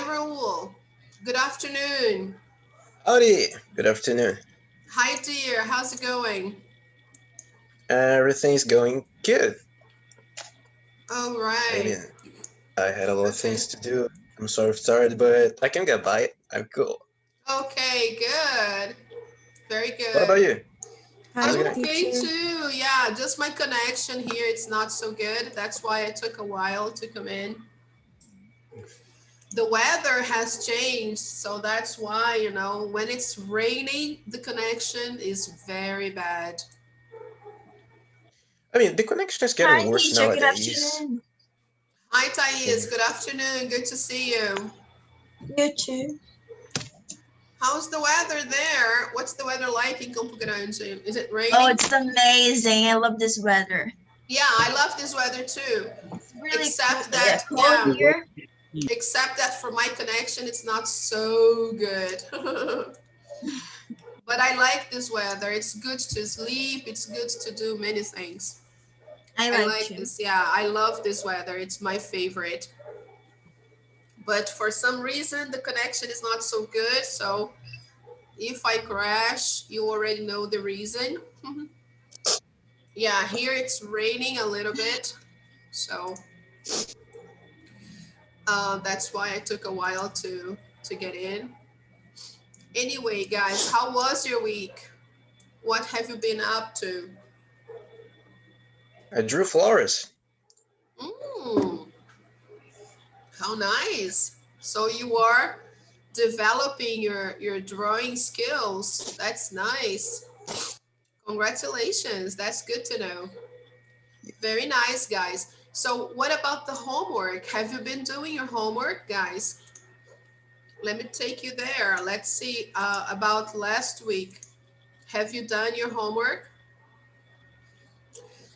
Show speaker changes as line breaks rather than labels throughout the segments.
Hi, Raul. Good afternoon.
Howdy, good afternoon.
Hi, dear. How's it going?
Everything's going good.
All
I
right.
mean, I had a lot of
Okay.
things to do. I'm sort of tired, but I can get by it. I'm cool.
Okay, good. Very
What about
good.
you? How's
I'm
it
Hi,
going?
okay
teacher.
too. Yeah, just my connection here, it's not so good. That's why I took a while to come in. The weather has changed, so that's why, when it's raining, the connection is very bad.
I mean, the connection is getting
Hi,
worse
teacher. Good
nowadays.
afternoon.
Hi, Thais.
Same.
Good afternoon. Good to see you.
You too.
How's the weather there? What's the weather like in Campo Grande? Is it
Oh,
raining?
it's amazing. I love this weather.
Yeah, I love this weher too.
It's really cool,
Except that,
cold
yeah,
here.
except that for my connection, it's not so good. But I like this weather. It's good to sleep. It's good to do many things.
I
I
like
like
to.
this. Yeah, I love this weather. It's my favorite. But for some reason, the connection is not so good. So if I crash, you already know the reason. Yeah, here it's raining a little bit. So that's why I took a while to get in. Anyway, guys, how was your week? What have you been up to?
I drew flowers.
Mm, how nice. So you are developing your drawing skills. That's nice. Congratulations. That's good to know. Very nice, guys. So what about the homework? Have you been doing your homework, guys? Let me take you there. Let's see about last week. Have you done your homework?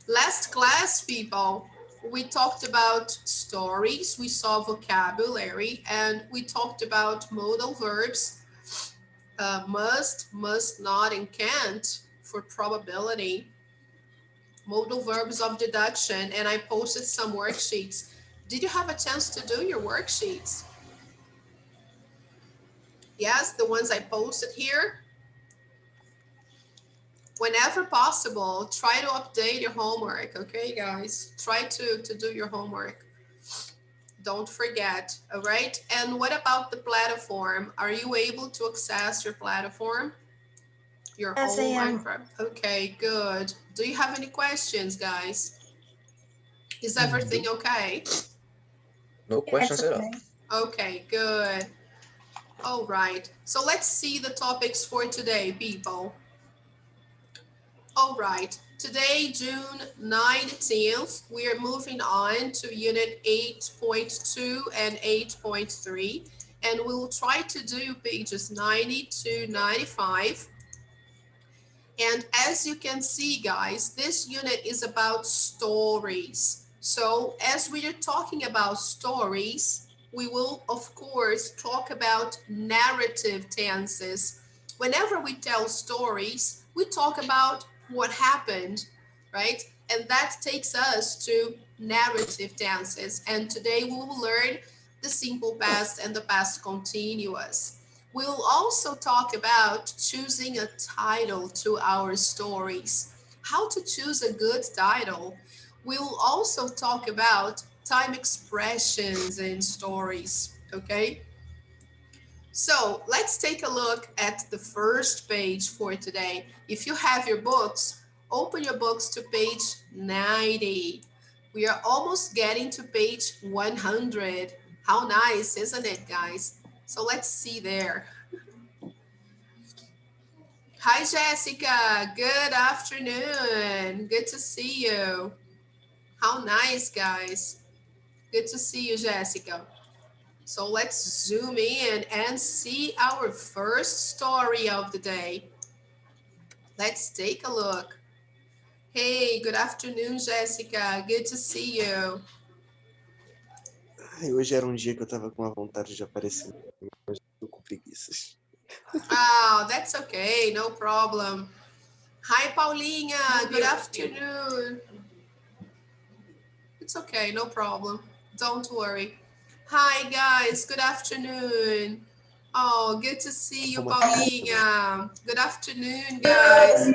Last class, people, we talked about stories, we saw vocabulary, and we talked about modal verbs, must not, and can't for probability, modal verbs of deduction, and I posted some worksheets. Did you have a chance to do your worksheets? Yes, the ones I posted here. Whenever possible, try to update your homework, okay, guys? Try to do your homework. Don't forget, all right? And what about the platform? Are you able to access your platform? Your
Yes, I
online
am.
prep? Okay, good. Do you have any questions, guys? Is everything
Nope.
okay?
No
Yeah, it's
questions at all.
okay.
Okay, good. All right. So let's see the topics for today, people. All right. Today, June 19th, we are moving on to Unit 8.2 and 8.3, and we will try to do pages 90 to 95. And as you can see, guys, this unit is about stories. So as we are talking about stories, we will, of course, talk about narrative tenses. Whenever we tell stories, we talk about what happened, right? And that takes us to narrative tenses. And today we will learn the simple past and the past continuous. We'll also talk about choosing a title to our stories, how to choose a good title. We'll also talk about time expressions in stories, okay? So let's take a look at the first page for today. If you have your books, open your books to page 90. We are almost getting to page 100. How nice, isn't it, guys? So let's see there. Hi, Jessica. Good afternoon. Good to see you. How nice, guys. Good to see you, Jessica. So let's zoom in and see our first story of the day. Let's take a look. Hey, good afternoon, Jessica. Good to see you.
Ai, hoje era um dia que eu tava com a vontade de aparecer, mas tô com preguiças.
Oh, that's okay. No problem. Hi, Paulinha. Good afternoon. It's okay. No problem. Don't worry. Hi, guys. Good afternoon. Oh, good to see you,
Como assim?
Paulinha. Good afternoon, guys.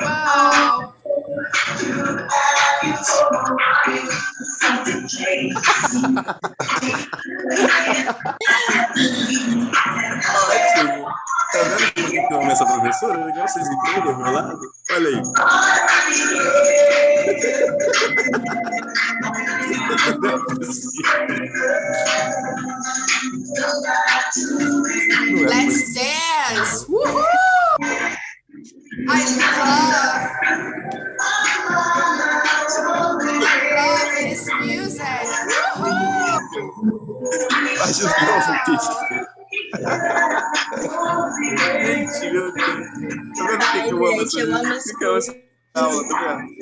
Wow.
Ótimo. Tá vendo por que eu amo essa professora? Agora vocês entendem o meu lado? Olha aí. Não é possível. Não é
Let's
possível.
dance. Woohoo! I love this music. Woohoo!
Faz de novo,
Wow.
Peter. Gente, meu Deus. Tá vendo por que eu amo essa
Gente, eu amo
música? Eu amo essa aula, tá vendo?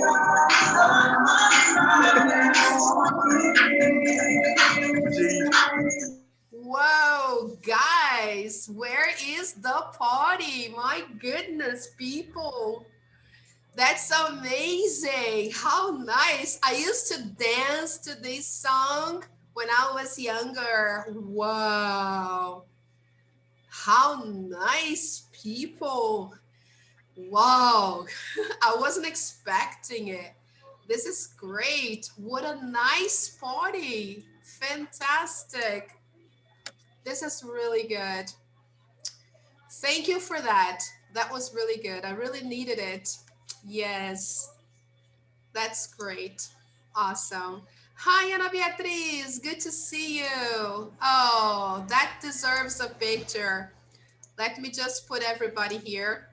Gente,
Whoa, guys, where is the party? My goodness, people. That's amazing. How nice. I used to dance to this song when I was younger. Wow. How nice, people. Wow. I wasn't expecting it. This is great. What a nice party. Fantastic. This is really good. Thank you for that. That was really good. I really needed it. Yes, that's great. Awesome. Hi, Ana Beatriz. Good to see you. Oh, that deserves a picture. Let me just put everybody here.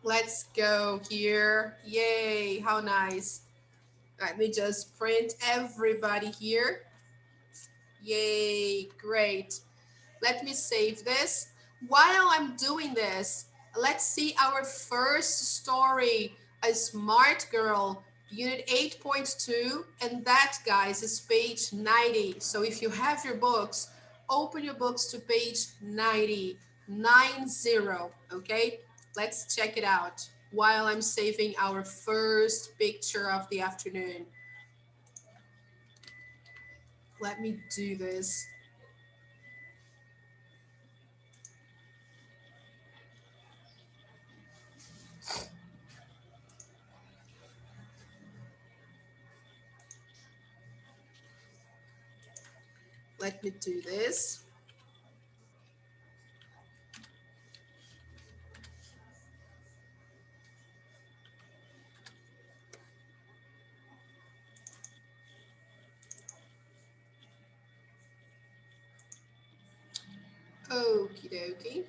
Let's go here. Yay, how nice. Let me just print everybody here. Yay, great. Let me save this. While I'm doing this, let's see our first story, A Smart Girl, Unit 8.2. And that, guys, is page 90. So if you have your books, open your books to page 90, 90, okay? Let's check it out while I'm saving our first picture of the afternoon. Let me do this. Let me do this. Okie dokie.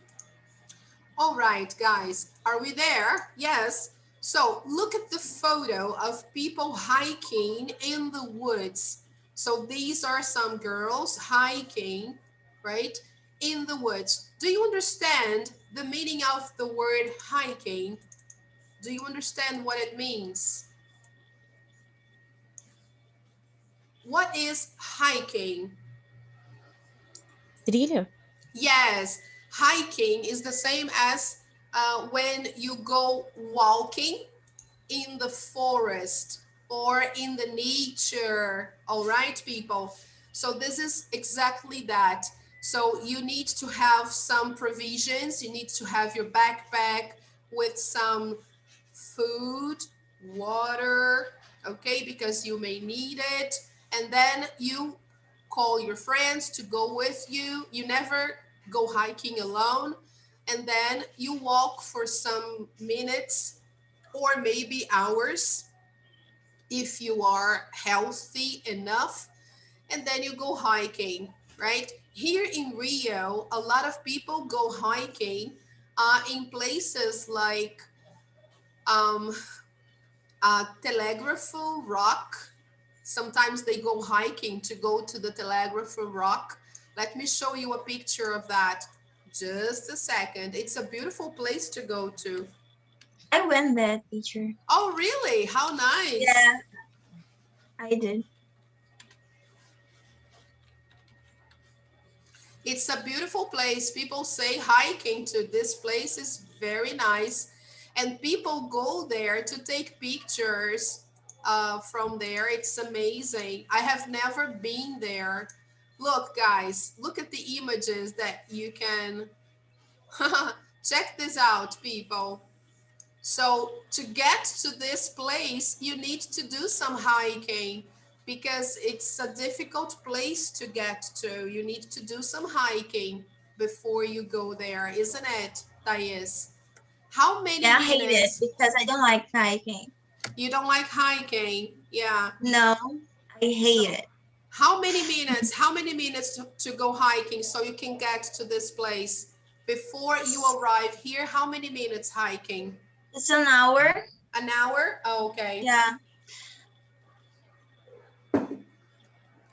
All right, guys, are we there? Yes. So look at the photo of people hiking in the woods. So these are some girls hiking, right, in the woods. Do you understand the meaning of the word hiking? Do you understand what it means? What is hiking?
Trilha?
Yes, hiking is the same as when you go walking in the forest or in the nature. All right, people. So this is exactly that. So you need to have some provisions. You need to have your backpack with some food, water, okay, because you may need it. And then you call your friends to go with you. You never go hiking alone. And then you walk for some minutes or maybe hours if you are healthy enough. And then you go hiking, right? Here in Rio, a lot of people go hiking in places like Telegraph Rock. Sometimes they go hiking to go to the Telegraph Rock. Let me show you a picture of that. Just a second. It's a beautiful place to go to.
I went that teacher.
Oh, really? How nice.
Yeah, I did.
It's a beautiful place. People say hiking to this place is very nice. And people go there to take pictures from there. It's amazing. I have never been there. Look, guys, look at the images that you can check this out, people. So to get to this place, you need to do some hiking because it's a difficult place to get to. You need to do some hiking before you go there, isn't it, Thais? How many
Yeah, I hate it
minutes?
because I don't like hiking.
You don't like hiking? Yeah.
No, I hate
So
it.
how many minutes? How many minutes to go hiking so you can get to this place? Before you arrive here, how many minutes hiking?
It's an hour.
An hour? Oh, okay.
Yeah.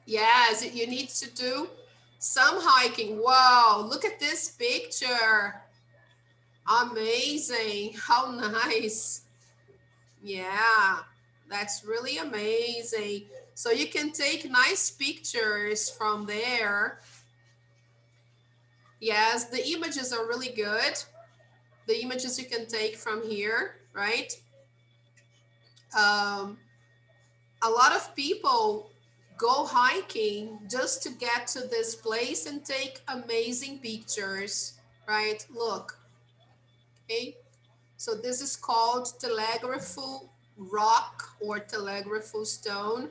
Yes, you need to do some hiking. Wow, look at this picture. Amazing. How nice. Yeah, that's really amazing. So you can take nice pictures from there. Yes, the images are really good. The images you can take from here, right? A lot of people go hiking just to get to this place and take amazing pictures, right? Look, okay. So this is called Telegrapho rock or Telegrapho stone.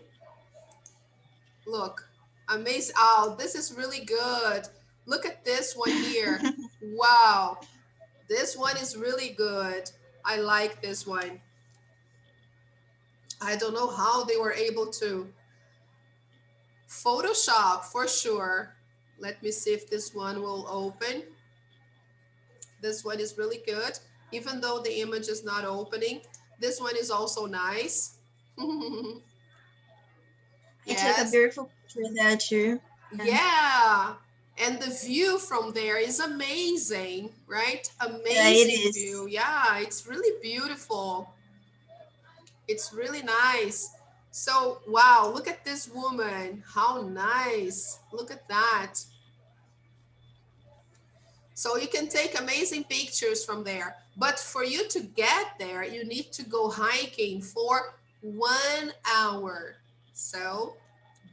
Look, amazing. Oh, this is really good. Look at this one here. Wow, this one is really good. I like this one. I don't know how they were able to Photoshop for sure. Let me see if this one will open. This one is really good. Even though the image is not opening, this one is also nice.
I took a
Yes.
beautiful picture there too.
Yeah. And the view from there is amazing, right?
Yeah, it
Amazing
is.
view. Yeah, it's really beautiful. It's really nice. So, wow, look at this woman. How nice. Look at that. So you can take amazing pictures from there. But for you to get there, you need to go hiking for 1 hour. So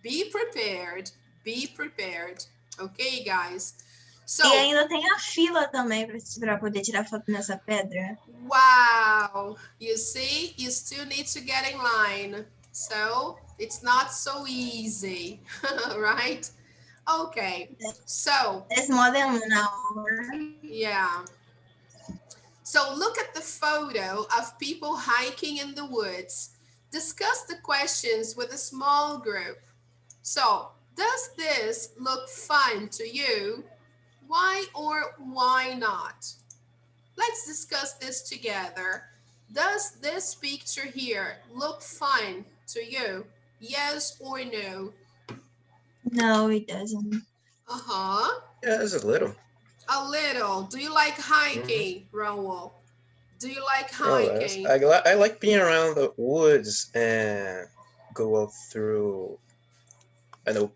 be prepared. Be prepared. Okay, guys?
E
So,
ainda tem a fila também para poder tirar foto nessa pedra.
wow. You see, you still need to get in line. So it's not so easy, right? Okay. So,
It's more than 1 hour.
yeah. So look at the photo of people hiking in the woods. Discuss the questions with a small group. So, does this look fun to you? Why or why not? Let's discuss this together. Does this picture here look fun to you? Yes or no?
No, it doesn't.
Uh-huh.
Yeah, it's a little.
A little. Do you like hiking, Raul? Do you like
More or less.
hiking?
I like being around the woods and go out through, I know,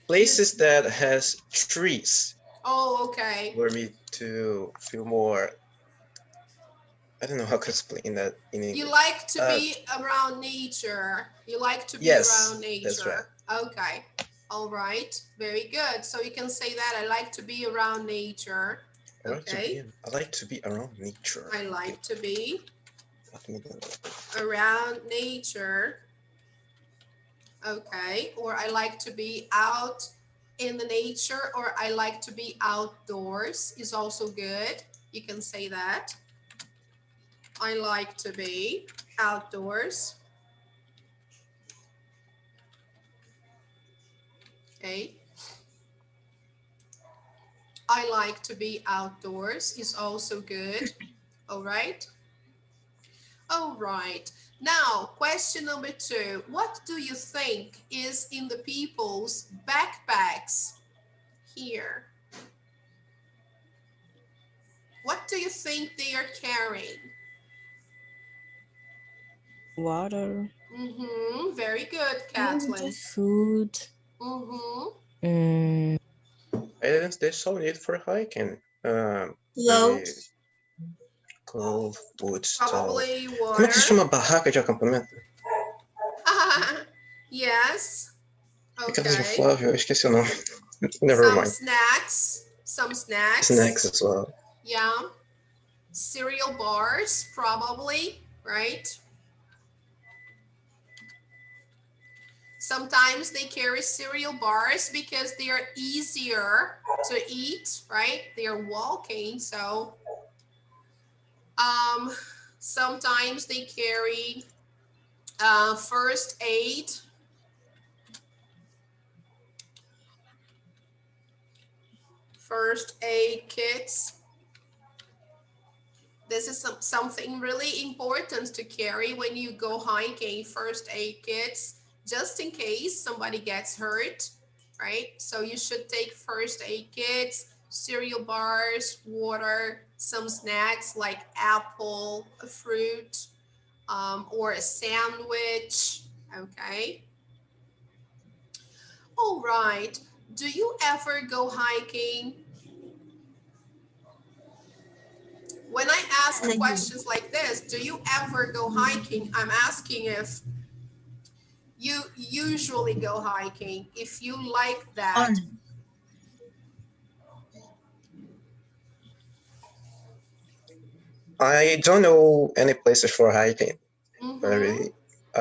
places that has trees
Oh, okay.
for me to feel more. I don't know how to explain that in English.
You like to be around nature. You like to be
Yes,
around nature.
that's right.
Okay. All right. Very good. So you can say that I like to be around nature. Okay.
I like to be around nature.
I like to be around nature. Okay. Or I like to be out in the nature, or I like to be outdoors is also good. You can say that. I like to be outdoors. Okay. I like to be outdoors is also good. All right. All right. Now, question number 2. What do you think is in the people's backpacks here? What do you think they are carrying?
Water.
Mm-hmm. Very good, Kathleen.
Food.
Mm-hmm.
Items they so need for hiking.
Clothes.
Clothes, wood, stuff.
Probably
Como é que se
water.
chama barraca de acampamento?
Yes.
Picadinhos de
Okay.
Flávio, eu esqueci o nome. Never
Some
mind.
snacks. Some snacks.
Snacks as well.
Yeah. Cereal bars, probably, right? Sometimes they carry cereal bars because they are easier to eat, right? They are walking, so sometimes they carry first aid. First aid kits. This is something really important to carry when you go hiking, first aid kits, just in case somebody gets hurt, right? So you should take first aid kits, cereal bars, water, some snacks like apple, a fruit, or a sandwich, okay? All right, do you ever go hiking? When I ask
Yes, I do.
questions like this, do you ever go hiking? I'm asking if you usually go hiking, if you like that.
On.
I don't know any places for hiking.
Mm-hmm.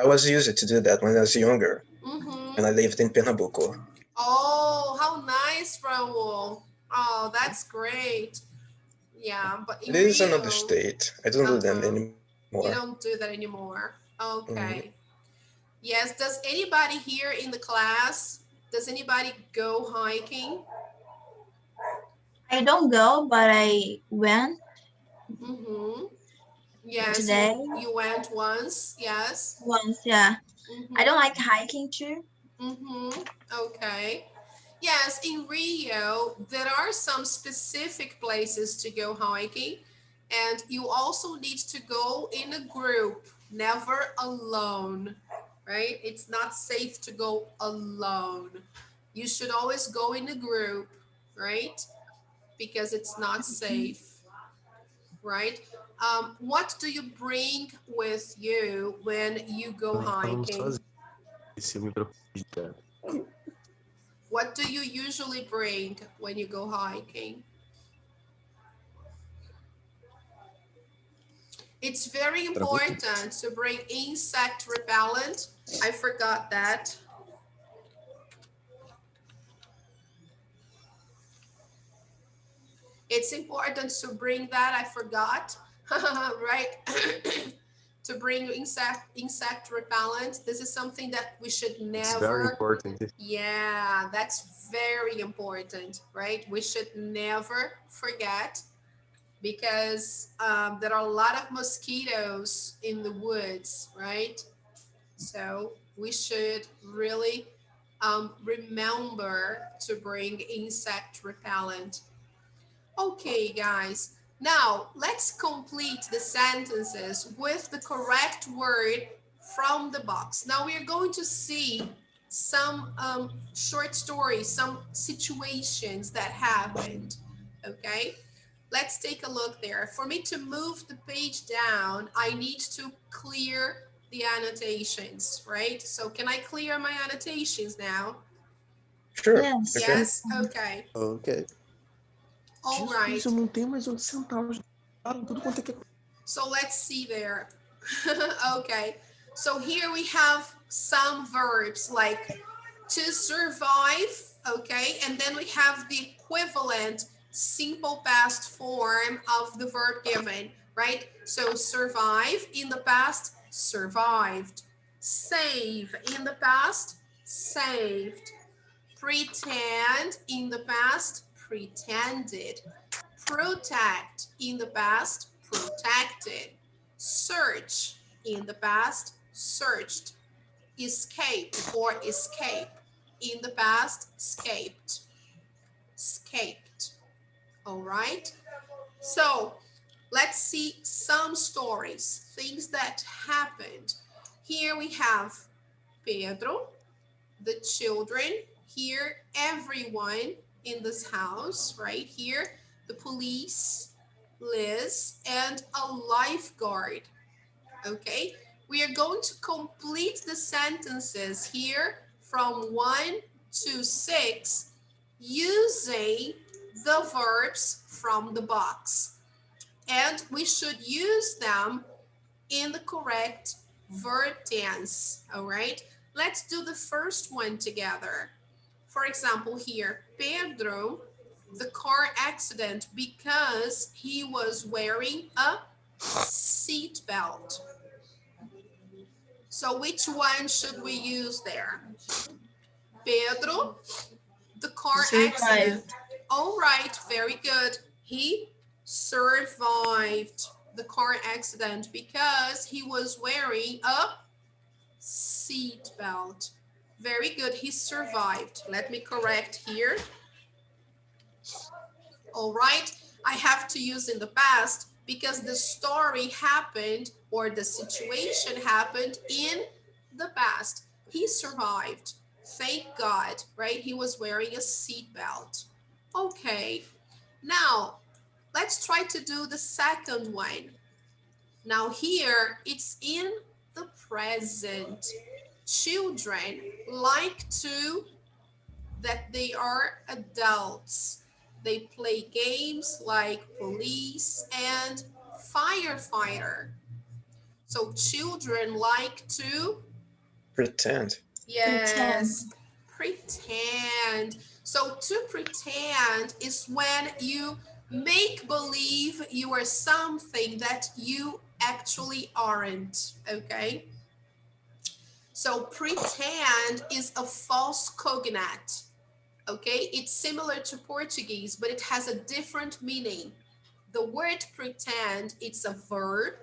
I was used to do that when I was younger,
Mm-hmm.
when I lived in Pernambuco.
Oh, how nice, Raul. Oh, that's great. Yeah, but
It
in
is another
Rio,
state. I don't do that anymore.
you don't do that anymore.
Mhm.
Okay. Yes, does anybody here in the class, does anybody go hiking?
I don't go, but I went
Mm-hmm. Yes,
today
you went once, yes.
once. Yeah. I
Mm-hmm.
don't like hiking too.
Mm-hmm. Okay. Yes, in Rio, there are some specific places to go hiking, and you also need to go in a group, never alone, right? It's not safe to go alone. You should always go in a group, right? Because it's not safe, right? What do you bring with you when you go
Falando
hiking?
sozinho. Se eu me preocupar.
What do you usually bring when you go hiking? It's very
Travou tudo.
important to bring insect repellent. I forgot that. It's important to bring that. I forgot, right? To bring insect repellent. This is something that we should
It's very
never.
important.
Yeah, that's very important, right? We should never forget because there are a lot of mosquitoes in the woods, right? So we should really remember to bring insect repellent. Okay, guys. Now let's complete the sentences with the correct word from the box. Now we are going to see some short stories, some situations that happened. Okay, let's take a look there. For me to move the page down, I need to clear the annotations, right? So can I clear my annotations now?
Sure.
Yes.
Okay.
Yes, okay.
Ok.
All
Jesus,
right.
eu não tenho mais onde sentar. Tudo quanto é que é.
So let's see there. Okay, so here we have some verbs like to survive, okay, and then we have the equivalent simple past form of the verb given, right? So survive in the past, survived. Save in the past, saved. Pretend in the past, pretended. Protect in the past, protected. Search in the past, searched. Escape or escape in the past, escaped. Escaped. All right. So let's see some stories, things that happened. Here we have Pedro, the children, here everyone in this house, right here, the police, Liz, and a lifeguard. Okay, We are going to complete the sentences here from 1 to 6 using the verbs from the box. And we should use them in the correct verb tense, all right? Let's do the first one together. For example, here, Pedro, the car accident because he was wearing a seat belt. So which one should we use there? Pedro, the car accident. All right, very good. He survived the car accident because he was wearing a seat belt. Very good, he survived. Let me correct here. All right, I have to use in the past because the story happened or the situation happened in the past. He survived. Thank God, right? He was wearing a seatbelt. Okay, now let's try to do the second one. Now here it's in the present. Children like to that they are adults. They play games like police and firefighter. So children like to,
Pretend.
yes, pretend. So to pretend is when you make believe you are something that you actually aren't, okay? So pretend is a false cognate. Okay, it's similar to Portuguese, but it has a different meaning. The word pretend, it's a verb,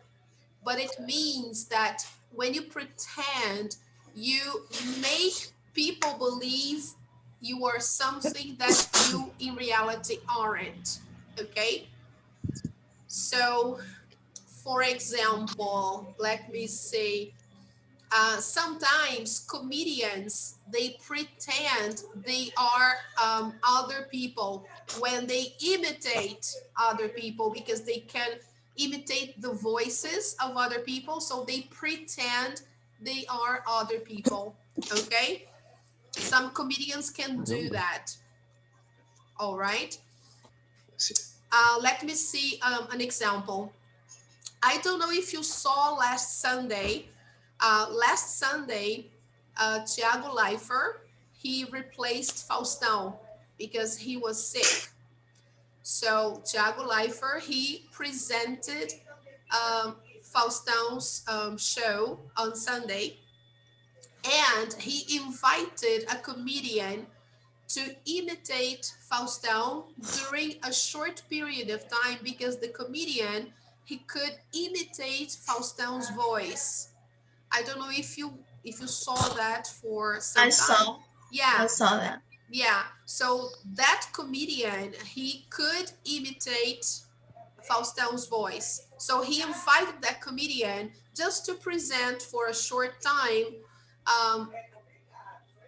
but it means that when you pretend, you make people believe you are something that you in reality aren't. Okay, so for example, let me see. Sometimes comedians they pretend they are other people when they imitate other people because they can imitate the voices of other people, so they pretend they are other people. Okay, some comedians can do that. All right, let me see an example. I don't know if you saw last Sunday. Thiago Leifert, he replaced Faustão because he was sick. So Thiago Leifert, he presented Faustão's show on Sunday, and he invited a comedian to imitate Faustão during a short period of time because the comedian he could imitate Faustão's voice. I don't know if you saw that for some
I
time.
saw.
Yeah.
I saw that.
Yeah. So that comedian he could imitate Faustão's voice. So he invited that comedian just to present for a short time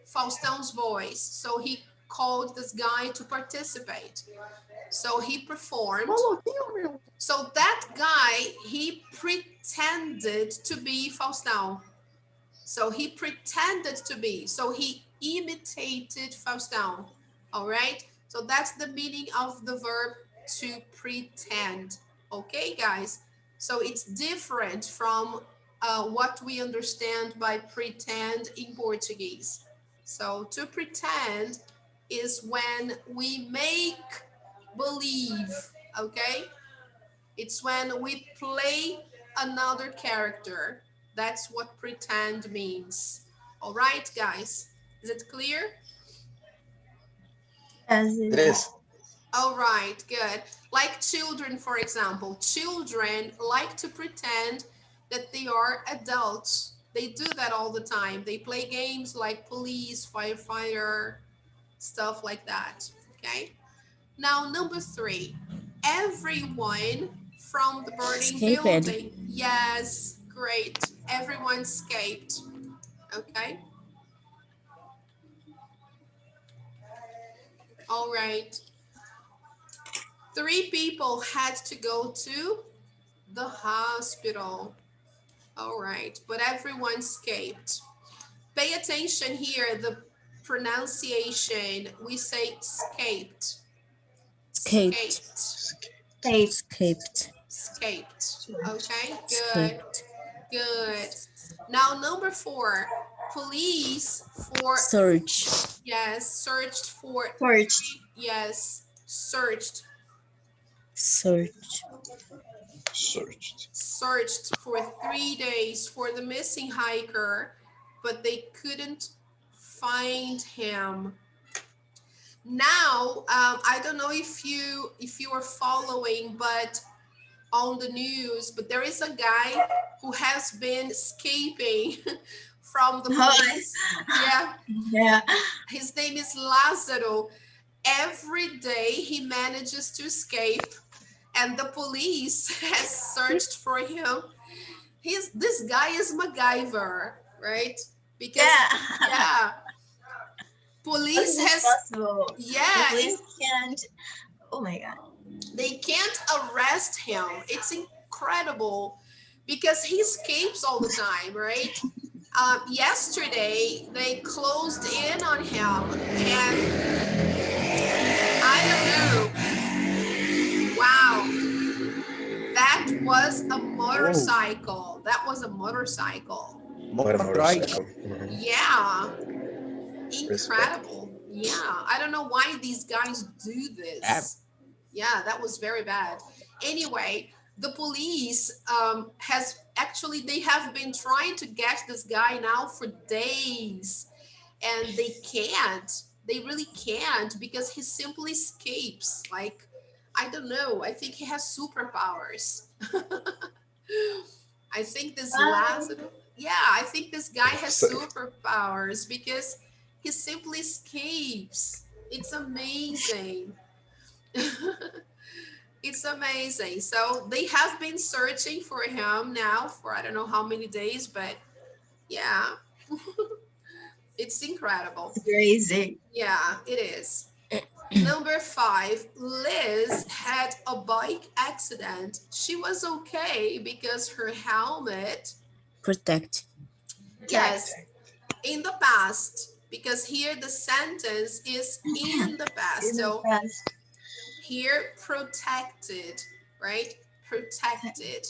Faustão's voice. So he called this guy to participate. So he performed. So that guy, he pretended to be Faustão. So he pretended to be. So he imitated Faustão. All right. So that's the meaning of the verb to pretend. Okay, guys. So it's different from what we understand by pretend in Portuguese. So to pretend is when we make believe, okay? It's when we play another character. That's what pretend means. All right, guys, is it clear?
Yes,
It is.
All right, good. Like children, for example, children like to pretend that they are adults. They do that all the time. They play games like police, firefighter, stuff like that, okay? Now, number 3, everyone from the burning
Escaped.
building. Yes, great. Everyone escaped, okay? All right. 3 people had to go to the hospital. All right, but everyone escaped. Pay attention here, the pronunciation. We say escaped.
Escaped.
Safe.
Escaped.
Escaped. Okay, good,
Escaped.
good. Now, number 4, police for,
Search.
yes, searched for,
Searched.
yes, searched.
Search.
Searched for 3 days for the missing hiker, but they couldn't find him. Now, I don't know if you are following, but on the news, but there is a guy who has been escaping from the police. Yeah,
Yeah.
his name is Lázaro. Every day he manages to escape, and the police has searched for him. This guy is MacGyver, right? Because yeah, police
It's
has,
possible.
yeah,
The police can't. Oh my god.
they can't arrest him. It's incredible because he escapes all the time, right? Yesterday they closed in on him, and I don't know. Wow, that was a motorcycle. That was a motorcycle.
What a motorcycle. Mhm.
Yeah, incredible. Yeah, I don't know why these guys do this. Yeah, that was very bad. Anyway, the police they have been trying to get this guy now for days, and they can't. They really can't because he simply escapes. Like, I don't know. I think he has superpowers. I think this Lazarus, yeah, I think this guy has superpowers because he simply escapes. It's amazing. It's amazing. So they have been searching for him now for I don't know how many days, but yeah, it's incredible.
Crazy.
Yeah, it is. Number 5, Liz had a bike accident. She was okay because her helmet,
Protect.
yes, in the past, because here the sentence is in the past. So here, protected, right? Protected,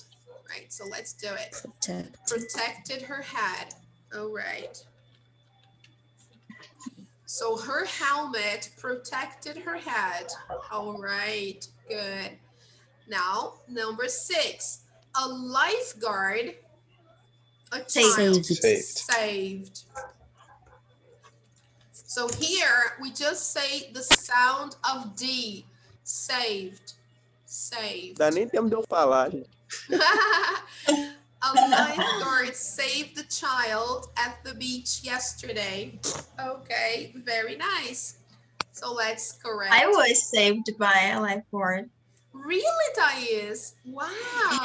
right? So let's do it.
Protect.
Protected her head. All right. So her helmet protected her head. All right, good. Now, number 6, a lifeguard, a child saved. So here we just say the sound of D, saved, saved.
Dá nem tempo de eu falar, gente.
A lifeguard saved the child at the beach yesterday. Okay, very nice. So let's correct.
I was saved by a lifeguard.
Really, Thais? Wow.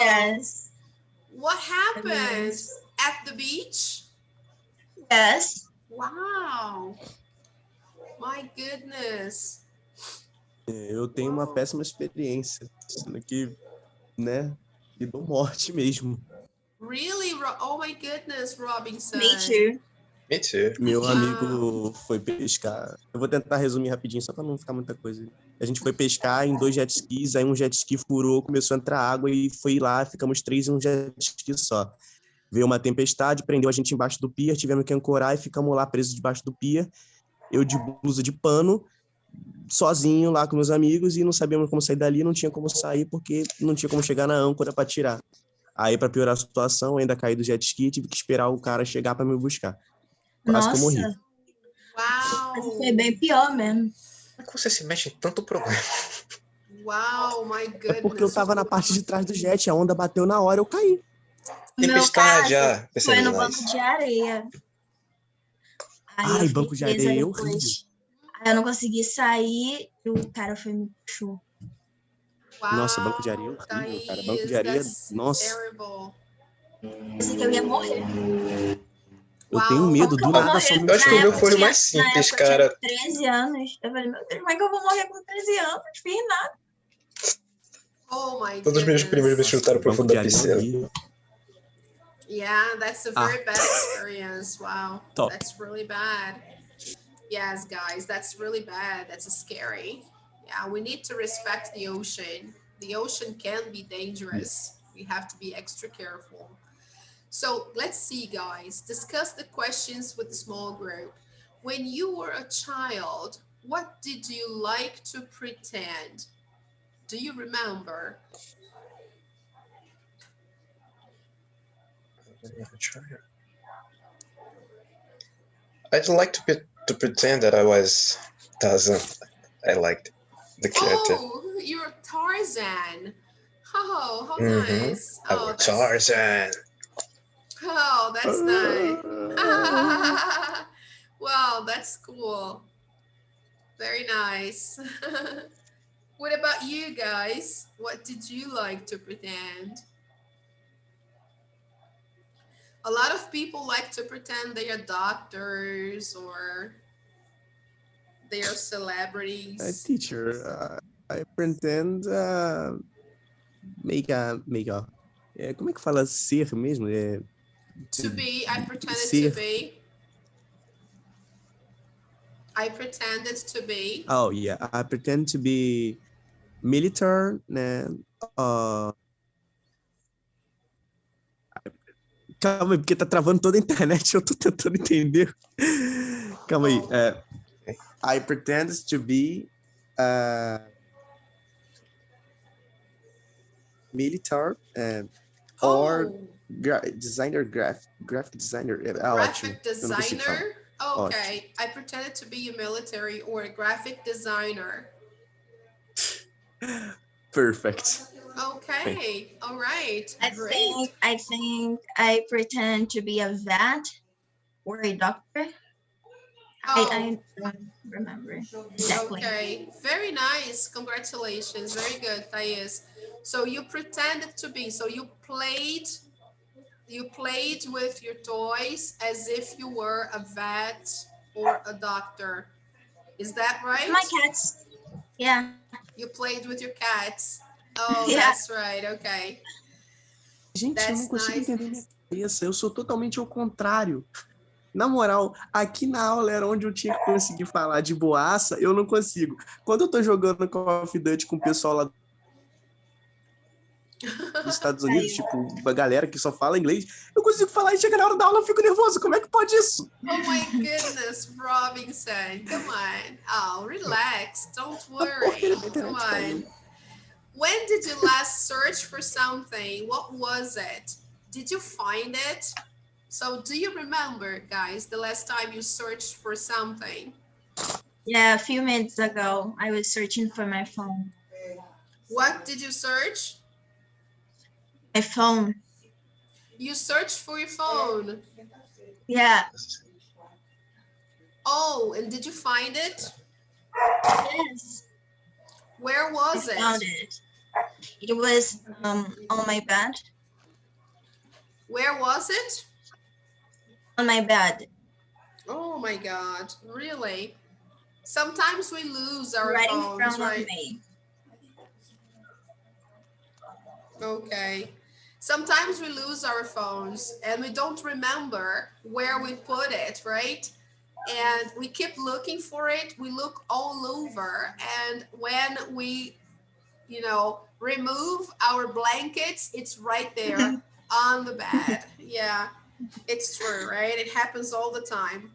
Yes.
What happened? At the beach?
Yes.
Wow. My goodness.
Eu tenho uma péssima experiência, sendo que, né, me deu morte mesmo.
Really? Oh my goodness, Robinson.
Me too.
Me too.
Meu amigo foi pescar. Eu vou tentar resumir rapidinho, só para não ficar muita coisa. A gente foi pescar em 2 jet skis, aí um jet ski furou, começou a entrar água e foi lá, ficamos 3 em um jet ski só. Veio uma tempestade, prendeu a gente embaixo do pier, tivemos que ancorar e ficamos lá presos debaixo do pier. Eu de blusa de pano, sozinho lá com meus amigos, e não sabíamos como sair dali, não tinha como sair porque não tinha como chegar na âncora para tirar. Aí, para piorar a situação, eu ainda caí do jet ski, tive que esperar o cara chegar para me buscar. Quase que eu morri.
Uau!
Foi bem pior mesmo.
Como é que você se mexe em tanto problema?
Uau, my goodness.
É porque eu tava na parte de trás do jet, a onda bateu na hora, eu caí.
Tempestade, já.
Foi no banco de areia.
Ai, banco de areia é horrível.
Aí eu não consegui sair e o cara foi me puxou.
Uau,
Nossa, banco de areia é horrível, cara. Banco de areia, nossa.
Terrible.
Pensei que eu ia morrer.
Eu tenho medo do nada.
Eu acho que o meu foi o mais simples, cara.
Eu tinha 13 anos. Eu falei, meu Deus, como é que eu vou morrer com 13 anos? Fiz nada.
Oh my
Todos os meus
goodness.
primeiros me chutaram pro fundo da
Banco de
piscina.
areia.
Yeah, that's a very bad experience. Wow,
Top.
that's really bad. Yes, guys, that's really bad. That's scary. Yeah, we need to respect the ocean. The ocean can be
Yeah.
dangerous. We have to be extra careful. So let's see, guys. Discuss the questions with the small group. When you were a child, what did you like to pretend? Do you remember?
I'd like to pretend that I was Tarzan. I liked the character.
Oh, you're Tarzan. Oh, how
Mm-hmm.
nice.
I
Oh,
was
that's
Tarzan.
oh, that's nice. Wow, that's cool. Very nice. What about you guys? What did you like to pretend? A lot of people like to pretend they are doctors or they are celebrities.
Teacher, I pretend como é que fala ser mesmo?
To be, I pretended to
Ser.
be. I pretended to be.
Oh, yeah. I pretend to be military, né? Calma aí, porque tá travando toda a internet, eu tô tentando entender. Calma aí. I pretend to be military or designer, graphic designer.
Graphic
Ótimo. Eu não consigo falar.
designer? Okay. I pretended to be a military or a graphic designer.
Perfect.
Okay. All right.
I think I pretend to be a vet or a doctor. I don't remember exactly.
Okay. Very nice. Congratulations. Very good, Thais. So you pretended to be. So you played with your toys as if you were a vet or a doctor. Is that right?
My cats. Yeah.
You played with your cats. Oh,
Yeah.
that's right. Okay.
Gente, eu não
That's
consigo
nice.
entender minha cabeça. Eu sou totalmente ao contrário. Na moral, aqui na aula era onde eu tinha que conseguir falar de boaça, eu não consigo. Quando eu tô jogando Call of Duty com o pessoal lá dos Estados Unidos, tipo, uma galera que só fala inglês, eu consigo falar e chega na hora da aula eu fico nervoso. Como é que pode isso?
Oh my goodness, Robinson. Come on. Oh, relax. Don't worry. Come on. When did you last search for something? What was it? Did you find it? So do you remember, guys, the last time you searched for something?
Yeah, a few minutes ago, I was searching for my phone.
What did you search?
My phone.
You searched for your phone.
Yeah.
Oh, and did you find it?
Yes.
Where was
I found it. It was on my bed.
Where was it?
On my bed.
Oh my God, really? Sometimes we lose our
right
phones,
in front
right?
of me.
Okay. Sometimes we lose our phones and we don't remember where we put it, right? And we keep looking for it. We look all over. And when we, remove our blankets, it's right there on the bed. Yeah, it's true, right? It happens all the time.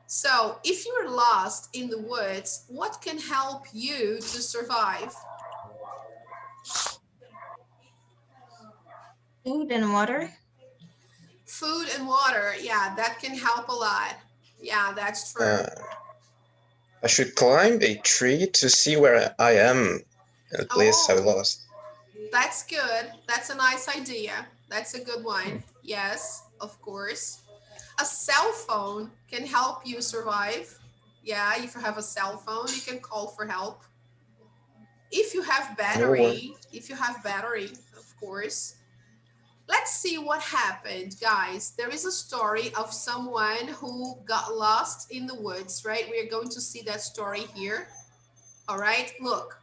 So if you're lost in the woods, what can help you to survive?
Food and water.
Food and water, yeah, that can help a lot. Yeah, that's true.
I should climb a tree to see where I am in the place I lost.
That's good. That's a nice idea. That's a good one. Yes, of course. A cell phone can help you survive. Yeah, if you have a cell phone, you can call for help. If you have battery, of course. Let's see what happened, guys. There is a story of someone who got lost in the woods, right? We are going to see that story here. All right, look.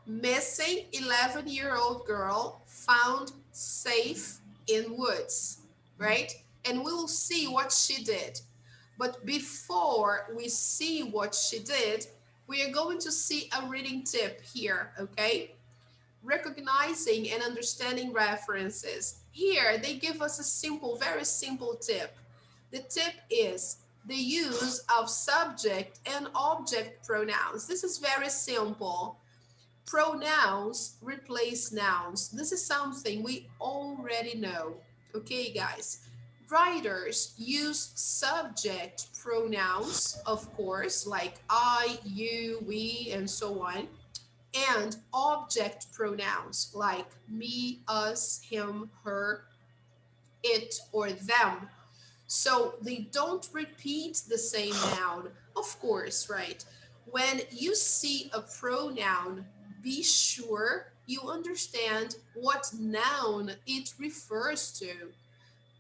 Missing 11-year-old girl found safe in woods, right? And we will see what she did. But before we see what she did, we are going to see a reading tip here, okay? Recognizing and understanding references. Here, they give us a simple, very simple tip. The tip is the use of subject and object pronouns. This is very simple. Pronouns replace nouns. This is something we already know. Okay, guys. Writers use subject pronouns, of course, like I, you, we, and so on, and object pronouns like me, us, him, her, it, or them. So they don't repeat the same noun, of course, right? When you see a pronoun, be sure you understand what noun it refers to.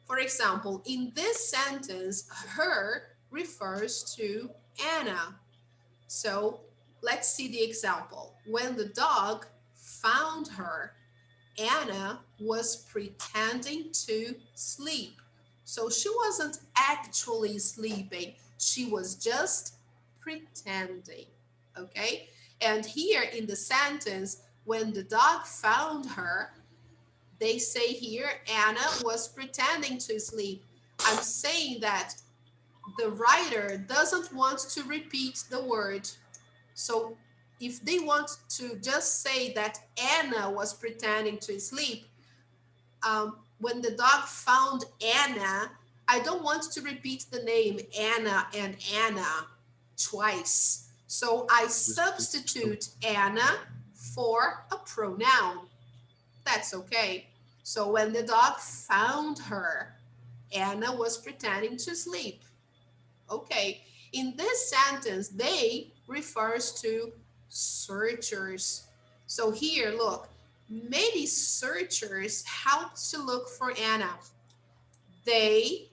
For example, in this sentence, her refers to Anna. So let's see the example. When the dog found her, Anna was pretending to sleep. So she wasn't actually sleeping, she was just pretending. Okay? And here in the sentence, when the dog found her, they say here Anna was pretending to sleep. I'm saying that the writer doesn't want to repeat the word. So if they want to just say that Anna was pretending to sleep, when the dog found Anna, I don't want to repeat the name Anna and Anna twice. So I substitute Anna for a pronoun. That's okay. So when the dog found her, Anna was pretending to sleep. Okay. In this sentence, they refers to searchers. So here, look, many searchers helped to look for Anna. They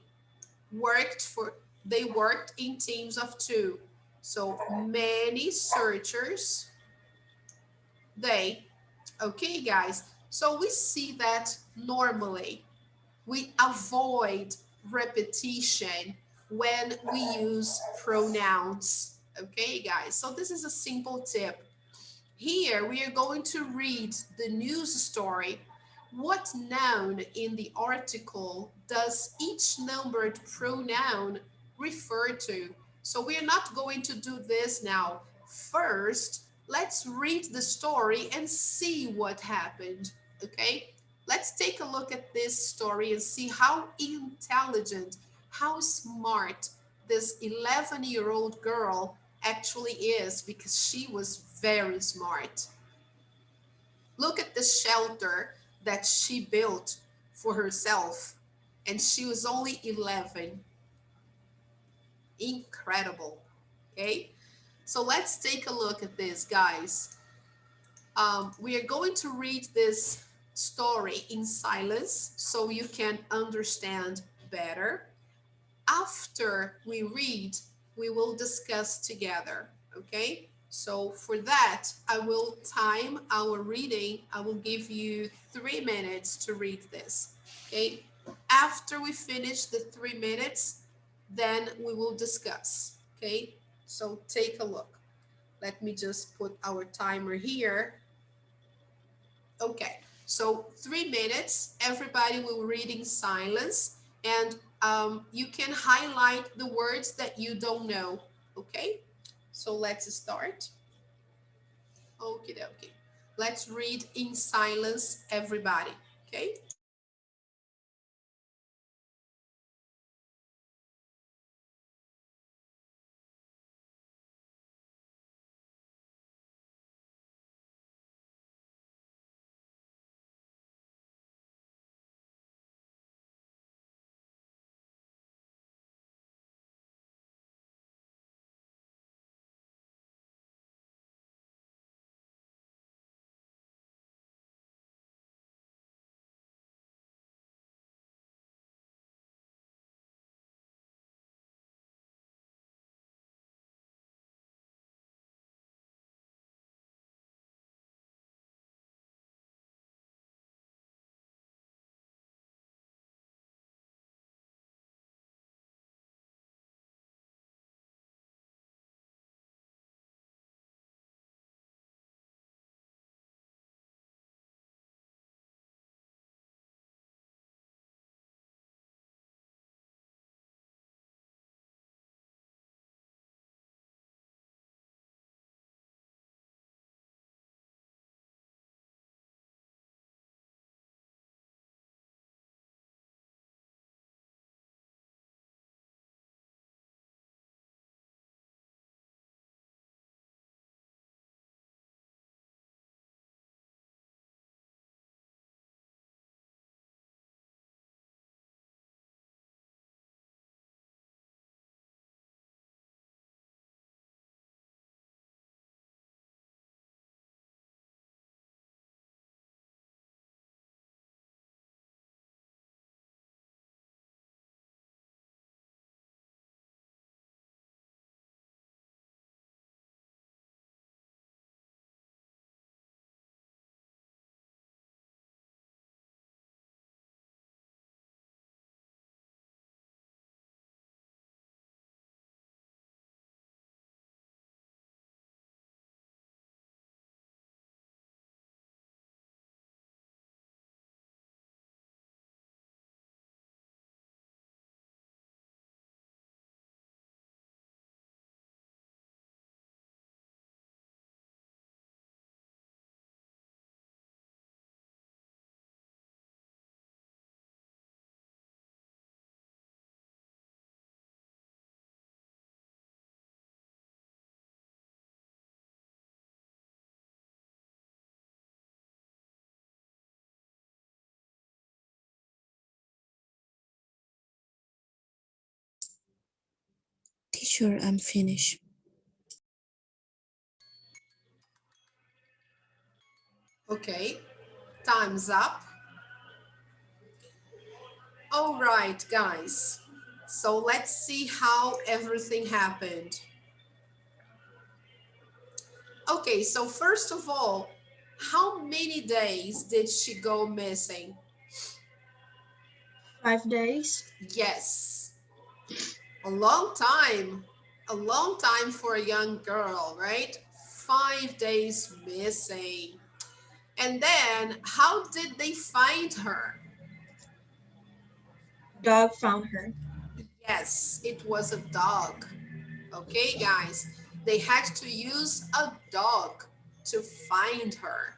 they worked in teams of two. So many searchers, they. Okay, guys. So we see that normally we avoid repetition when we use pronouns. Okay, guys. So this is a simple tip. Here we are going to read the news story. What noun in the article does each numbered pronoun refer to? So we are not going to do this now. First, let's read the story and see what happened, okay? Let's take a look at this story and see how intelligent, how smart this 11-year-old girl actually is, because she was very smart. Look at the shelter that she built for herself, and she was only 11. Incredible. Okay, so let's take a look at this, guys. We are going to read this story in silence so you can understand better. After we read, we will discuss together, okay? So for that, I will time our reading. I will give you 3 minutes to read this, okay? After we finish the 3 minutes, then we will discuss, okay? So take a look. Let me just put our timer here. Okay, so 3 minutes, everybody will read in silence, and you can highlight the words that you don't know, okay? So let's start. Okay, okay. Let's read in silence, everybody, okay?
Sure, I'm finished.
Okay, time's up. All right, guys. So let's see how everything happened. Okay, so first of all, how many days did she go missing?
5 days.
Yes, a long time for a young girl, right? 5 days missing. And then how did they find her?
Dog found her.
Yes, it was a dog. Okay, guys, they had to use a dog to find her.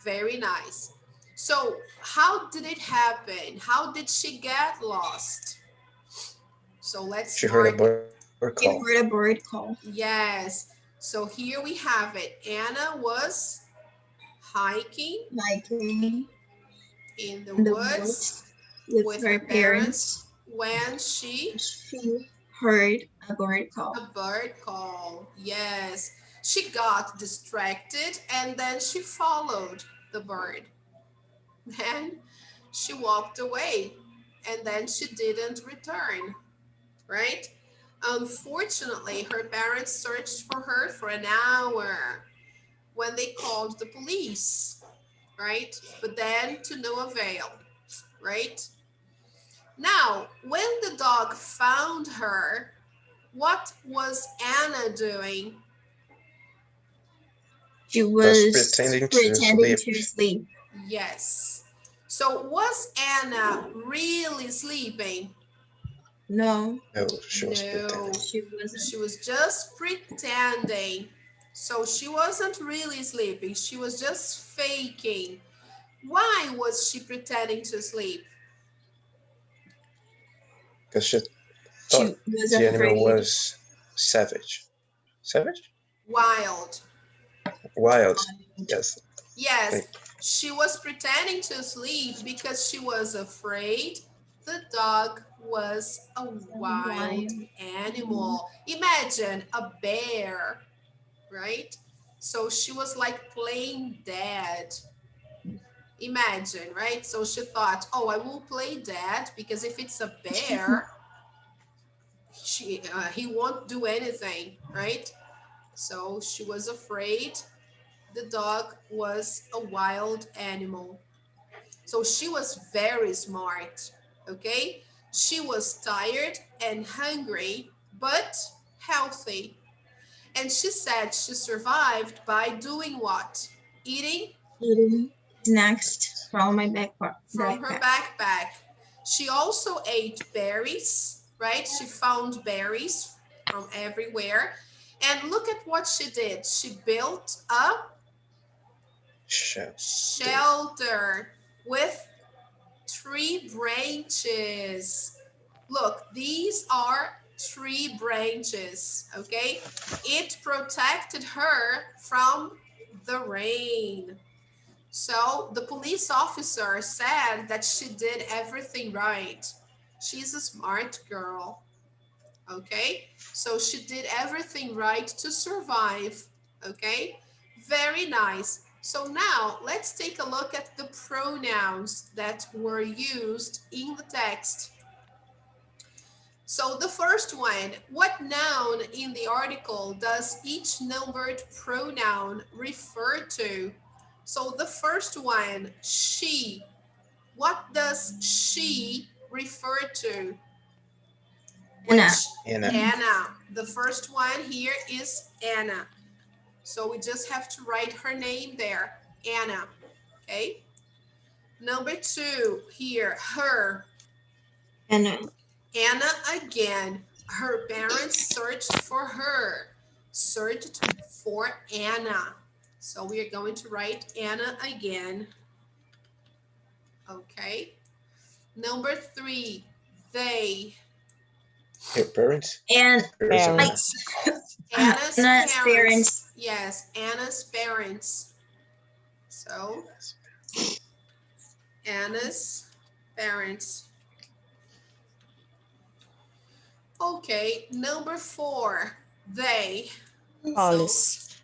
Very nice. So, how did it happen? How did she get lost? So, let's
She heard a
mark.
bird
She
call.
heard a bird call.
Yes. So, here we have it. Anna was hiking
Hiking
in the
in the
woods
woods with
with
her
her parents
parents.
when she
She heard a bird call.
a bird call. Yes. She got distracted and then she followed the bird. Then she walked away and then she didn't return, right? Unfortunately, her parents searched for her for an hour when they called the police, right? But then to no avail, right? Now, when the dog found her, what was Anna doing?
She
Was
was
pretending to
pretending
sleep.
to sleep.
Yes. So was Anna really sleeping?
No,
No, she was
No,
pretending.
she wasn't.
she was just pretending. So she wasn't really sleeping. She was just faking. Why was she pretending to sleep?
Because she
She
thought
was
the animal
afraid.
was savage. Savage?
Wild.
Wild. Yes.
Yes, she was pretending to sleep because she was afraid the dog was a wild animal. Imagine a bear, right? So she was like playing dead. Imagine, right? So she thought, oh, I will play dead because if it's a bear, he won't do anything, right? So she was afraid the dog was a wild animal. So she was very smart, okay? She was tired and hungry, but healthy. And she said she survived by doing what? Eating
Eating snacks from my
from her
backpack.
backpack. She also ate berries, right? She found berries from everywhere. And look at what she did. She built a shelter with 3 branches. Look, these are 3 branches, okay? It protected her from the rain. So the police officer said that she did everything right. She's a smart girl, okay? So she did everything right to survive, okay? Very nice. So now let's take a look at the pronouns that were used in the text. So the first one, what noun in the article does each numbered pronoun refer to? So the first one, she. What does she refer to?
Anna.
Anna. The first one here is Anna. So we just have to write her name there, Anna, okay? Number 2 here, her.
Anna.
Anna again. Her parents searched for her. Searched for Anna. So we are going to write Anna again. Okay. Number 3, they.
Her parents?
And
Parents.
Anna's
Anna's parents.
Yes, Anna's parents. So, Anna's parents. Okay, number 4, they.
Police.
So,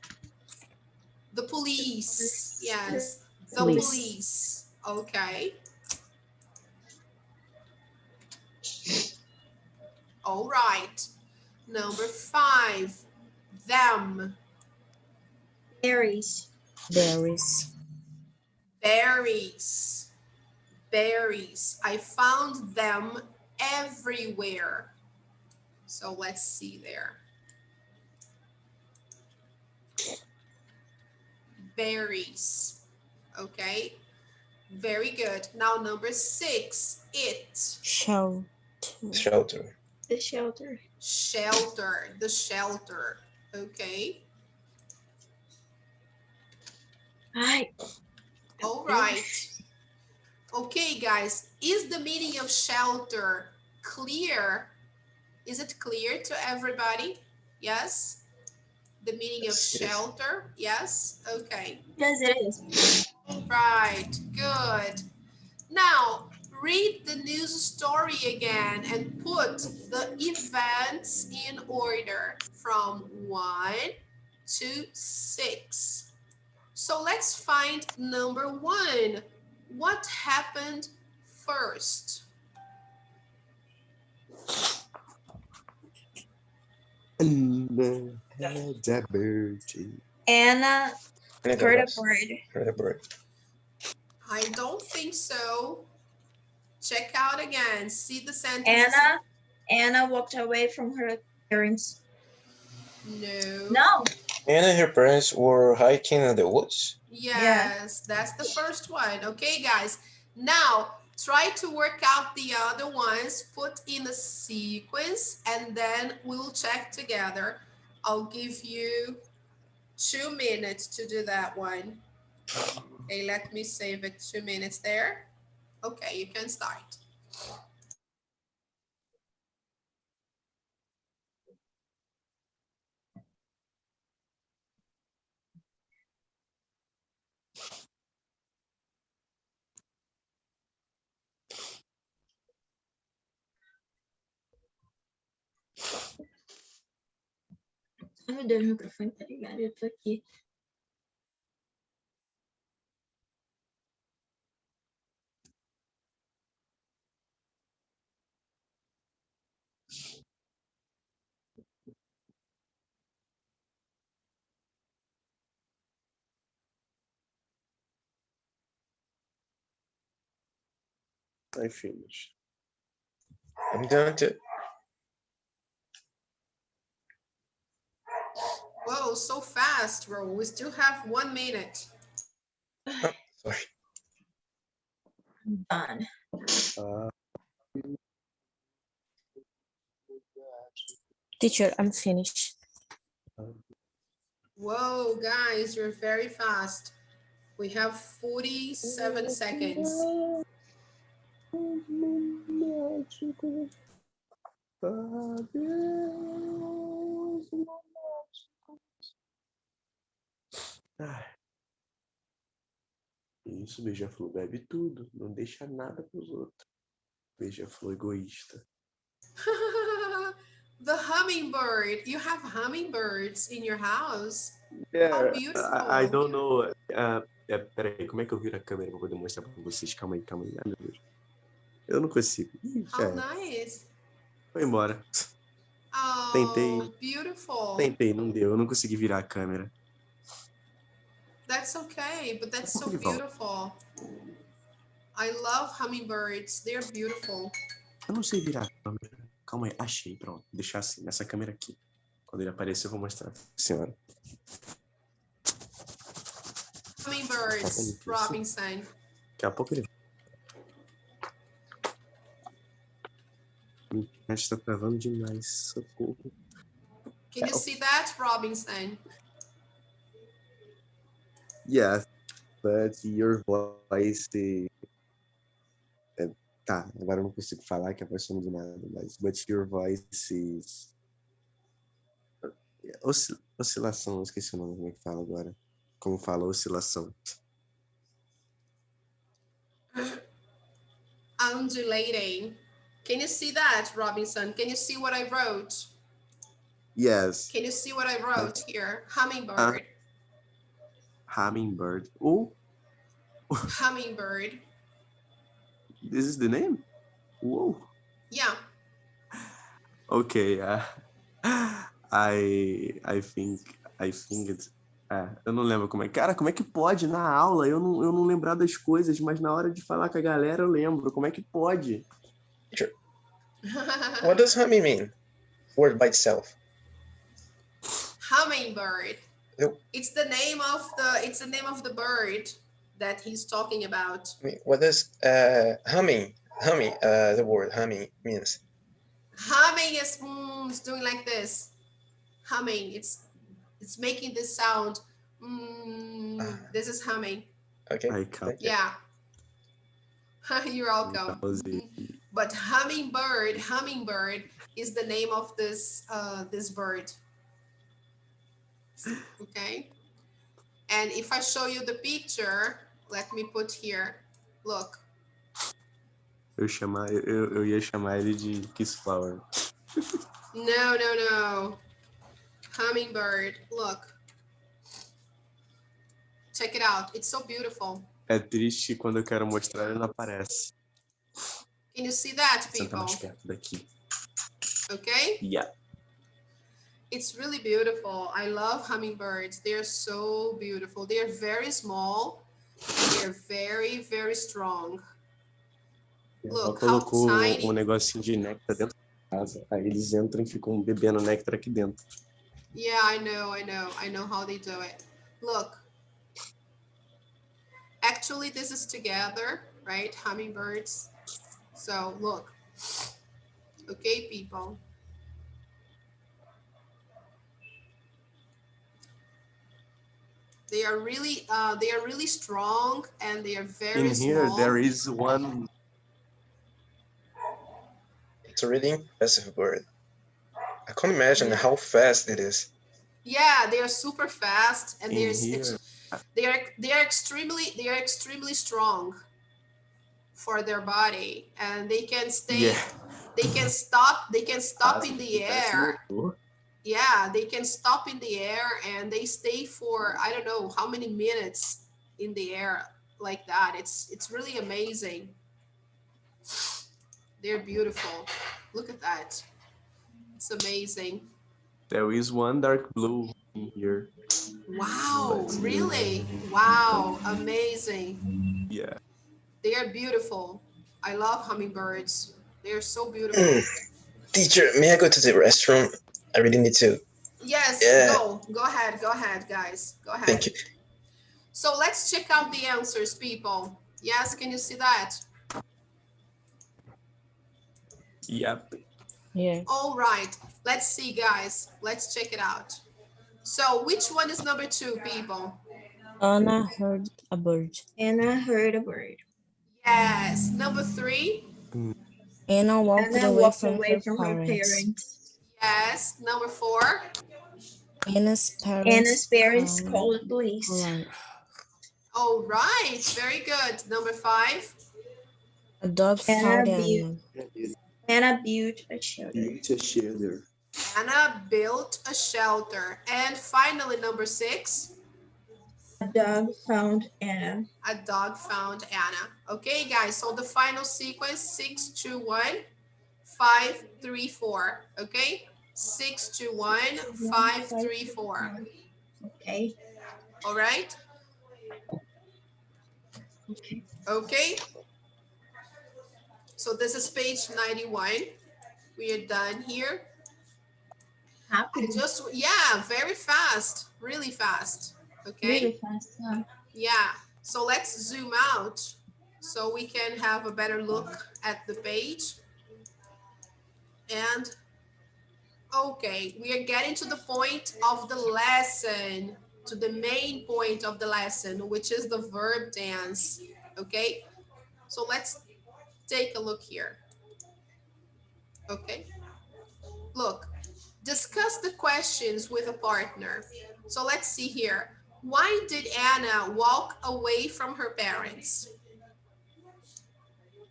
the police. Yes, the
Police.
police. Okay. All right. Number 5, them.
Berries.
Berries.
Berries. Berries. I found them everywhere. So let's see there. Berries. Okay. Very good. Now number 6, it.
Shelter.
Shelter.
The shelter.
Shelter. The shelter. Okay.
Hi.
All right. Okay, guys. Is the meaning of shelter clear? Is it clear to everybody? Yes? The meaning of
Yes, it is.
shelter? Yes? Okay.
Yes, it is.
Right. Good. Now, read the news story again and put the events in order from 1 to 6. So let's find number 1. What happened first?
And the bird.
Anna
And
heard a
yes,
bird.
heard a bird.
I don't think so. Check out again. See the sentence.
Anna walked away from her parents.
No.
No.
Anna and her parents were hiking in the woods.
Yes, that's the first one. Okay, guys. Now, try to work out the other ones, put in a sequence, and then we'll check together. I'll give you 2 minutes to do that one. Okay, let me save it 2 minutes there. Okay, you can start.
Ai, meu Deus, o microfone tá ligado. Eu tô aqui.
I finished.
I'm done too.
Whoa, so fast, bro. We still have 1 minute.
Oh, sorry.
I'm done.
Teacher, I'm finished.
Whoa, guys, you're very fast. We have 47 seconds.
Isso, beija-flor bebe tudo, não deixa nada pros outros. Beija-flor egoísta.
The hummingbird. You have hummingbirds in your house.
Yeah,
How beautiful.
I don't know. Peraí, como é que eu viro a câmera pra poder mostrar pra vocês? Calma aí. Ai, meu Deus. Eu não consigo.
How nice.
Foi embora.
Oh,
Tentei.
beautiful.
Tentei, não deu. Eu não consegui virar a câmera.
That's okay, but that's so beautiful. I love hummingbirds. They're beautiful.
Eu não sei virar a câmera. Calma aí, achei, pronto. Vou deixar assim, nessa câmera aqui. Quando ele aparecer, eu vou mostrar pra senhora.
Hummingbirds, Robinson.
Daqui a pouco ele... A internet tá travando demais, socorro.
Can you see that, Robinson?
Yeah, but your voice... Tá, agora eu não consigo falar que a voz não de nada, mas... But your voice is... Oscilação, eu esqueci o nome, como é que fala agora. Como fala oscilação?
Undulating. Can you see that, Robinson? Can you see what I wrote?
Yes.
Can you see what I wrote here? Hummingbird.
Hummingbird. Oh,
Hummingbird.
this is the name? Whoa.
Yeah.
Okay. I think it's. Eu não lembro como é. Cara, como é que pode na aula eu não lembrar das coisas, mas na hora de falar com a galera eu lembro. Como é que pode?
Teacher, what does humming mean? Word by itself.
Hummingbird.
Yep.
It's the name of the bird that he's talking about.
I mean, what does humming, the word humming means?
Humming is it's doing like this. Humming. It's making this sound. This is humming.
Okay.
I can't.
Yeah. You're welcome. But hummingbird is the name of this this bird. Okay. And if I show you the picture, let me put here. Look.
Eu ia chamar ele de Kiss Flower.
No. Hummingbird. Look. Check it out. It's so beautiful.
É triste quando eu quero mostrar ele não aparece.
Can you see that,
Senta
people?
mais perto daqui.
Okay.
Yeah.
It's really beautiful. I love hummingbirds. They're so beautiful. They're very small and they're very, very strong. Look how
colocou
tiny.
Negocinho de néctar dentro da casa. Aí eles entram e ficam bebendo néctar aqui dentro.
Yeah, I know how they do it. Look. Actually, this is together, right? Hummingbirds. So look. Okay, people. They are really strong and they are very small.
In here, there is one.
It's a really impressive bird. I can't imagine how fast it is.
Yeah, they are super fast and they are extremely strong for their body, and they can stay. Yeah. They can stop in the air. Yeah, they can stop in the air and they stay for I don't know how many minutes in the air like that. It's really amazing. They're beautiful. Look at that. It's amazing.
There is one dark blue in here.
Wow, really? Wow, amazing.
Yeah.
They are beautiful. I love hummingbirds. They are so beautiful.
Teacher, may I go to the restroom? I really need to.
Yes, yeah. Go ahead, guys. Go ahead.
Thank you.
So let's check out the answers, people. Yes, can you see that?
Yep.
Yeah.
All right, let's see, guys. Let's check it out. So which one is number 2, people?
Anna heard a bird.
Anna heard a bird.
Yes. Number 3?
Anna walked away from her parents.
Yes. Number 4?
Anna's parents
called the police.
All right, very good. Number 5?
A dog found Anna.
Anna built a shelter.
Anna built a shelter. And finally, number 6?
A dog found Anna.
A dog found Anna. Okay, guys, so the final sequence, 6, 2, 1, 5, 3, 4. Okay? 6, 2, 1, 5, 3, 4.
Okay.
All right? Okay. So this is page 91. We are done here. Yeah, very fast, really fast. Okay.
Really fast, huh?
Yeah. So let's zoom out so we can have a better look at the page. And okay, we are getting to the point of the lesson, to the main point of the lesson, which is the verb tense. Okay. So let's take a look here. Okay. Look, discuss the questions with a partner. So let's see here. Why did Anna walk away from her parents?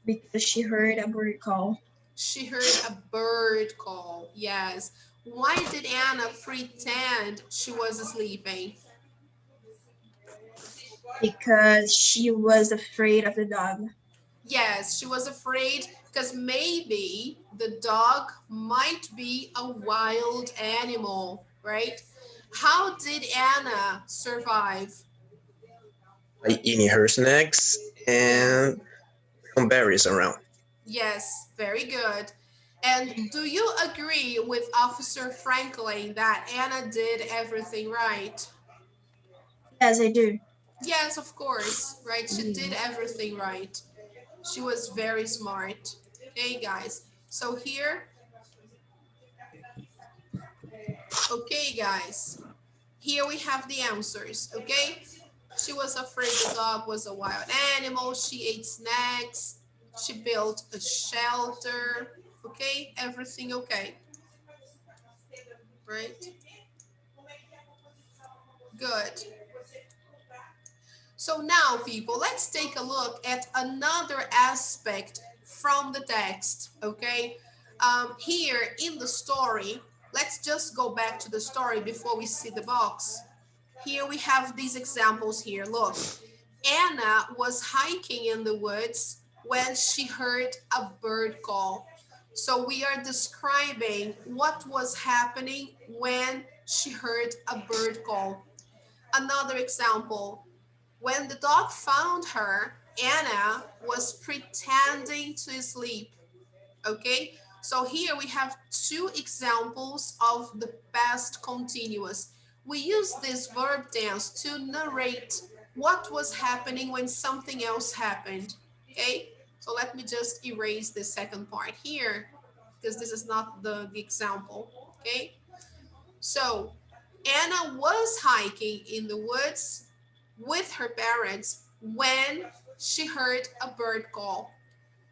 Because she heard a bird call.
She heard a bird call. Yes. Why did Anna pretend she was sleeping?
Because she was afraid of the dog.
Yes, she was afraid because maybe the dog might be a wild animal, right? How did Anna survive?
By eating her snacks and some berries around.
Yes, very good. And do you agree with Officer Franklin that Anna did everything right?
Yes, I do.
Yes, of course, right? She did everything right. She was very smart. Okay, guys. So here, okay, guys. Here we have the answers, okay? She was afraid the dog was a wild animal. She ate snacks. She built a shelter. Okay, everything okay, right? Good. So now, people, let's take a look at another aspect from the text, okay? Here in the story, let's just go back to the story before we see the box. Here we have these examples here. Look, Anna was hiking in the woods when she heard a bird call. So we are describing what was happening when she heard a bird call. Another example, when the dog found her, Anna was pretending to sleep. Okay, so here we have two examples of the past continuous. We use this verb tense to narrate what was happening when something else happened. Okay, so let me just erase the second part here because this is not the example. Okay, so Anna was hiking in the woods with her parents when she heard a bird call.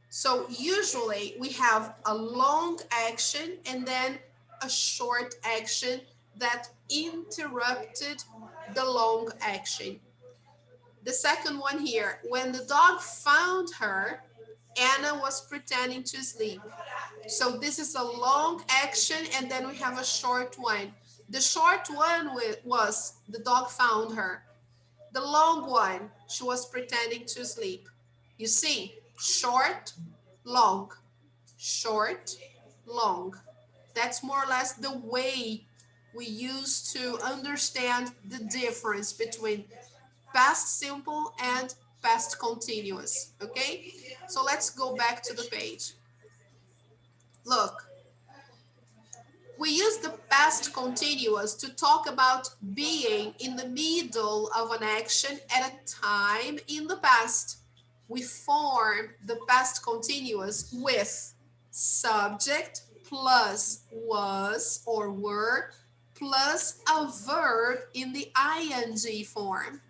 So usually we have a long action and then a short action that interrupted the long action. The second one here, when the dog found her, Anna was pretending to sleep. So this is a long action and then we have a short one. The short one was the dog found her. The long one, she was pretending to sleep. You see, short, long, short, long. That's more or less the way we use to understand the difference between past simple and past continuous, okay? So let's go back to the page. Look, we use the past continuous to talk about being in the middle of an action at a time in the past. We form the past continuous with subject plus was or were plus a verb in the ing form.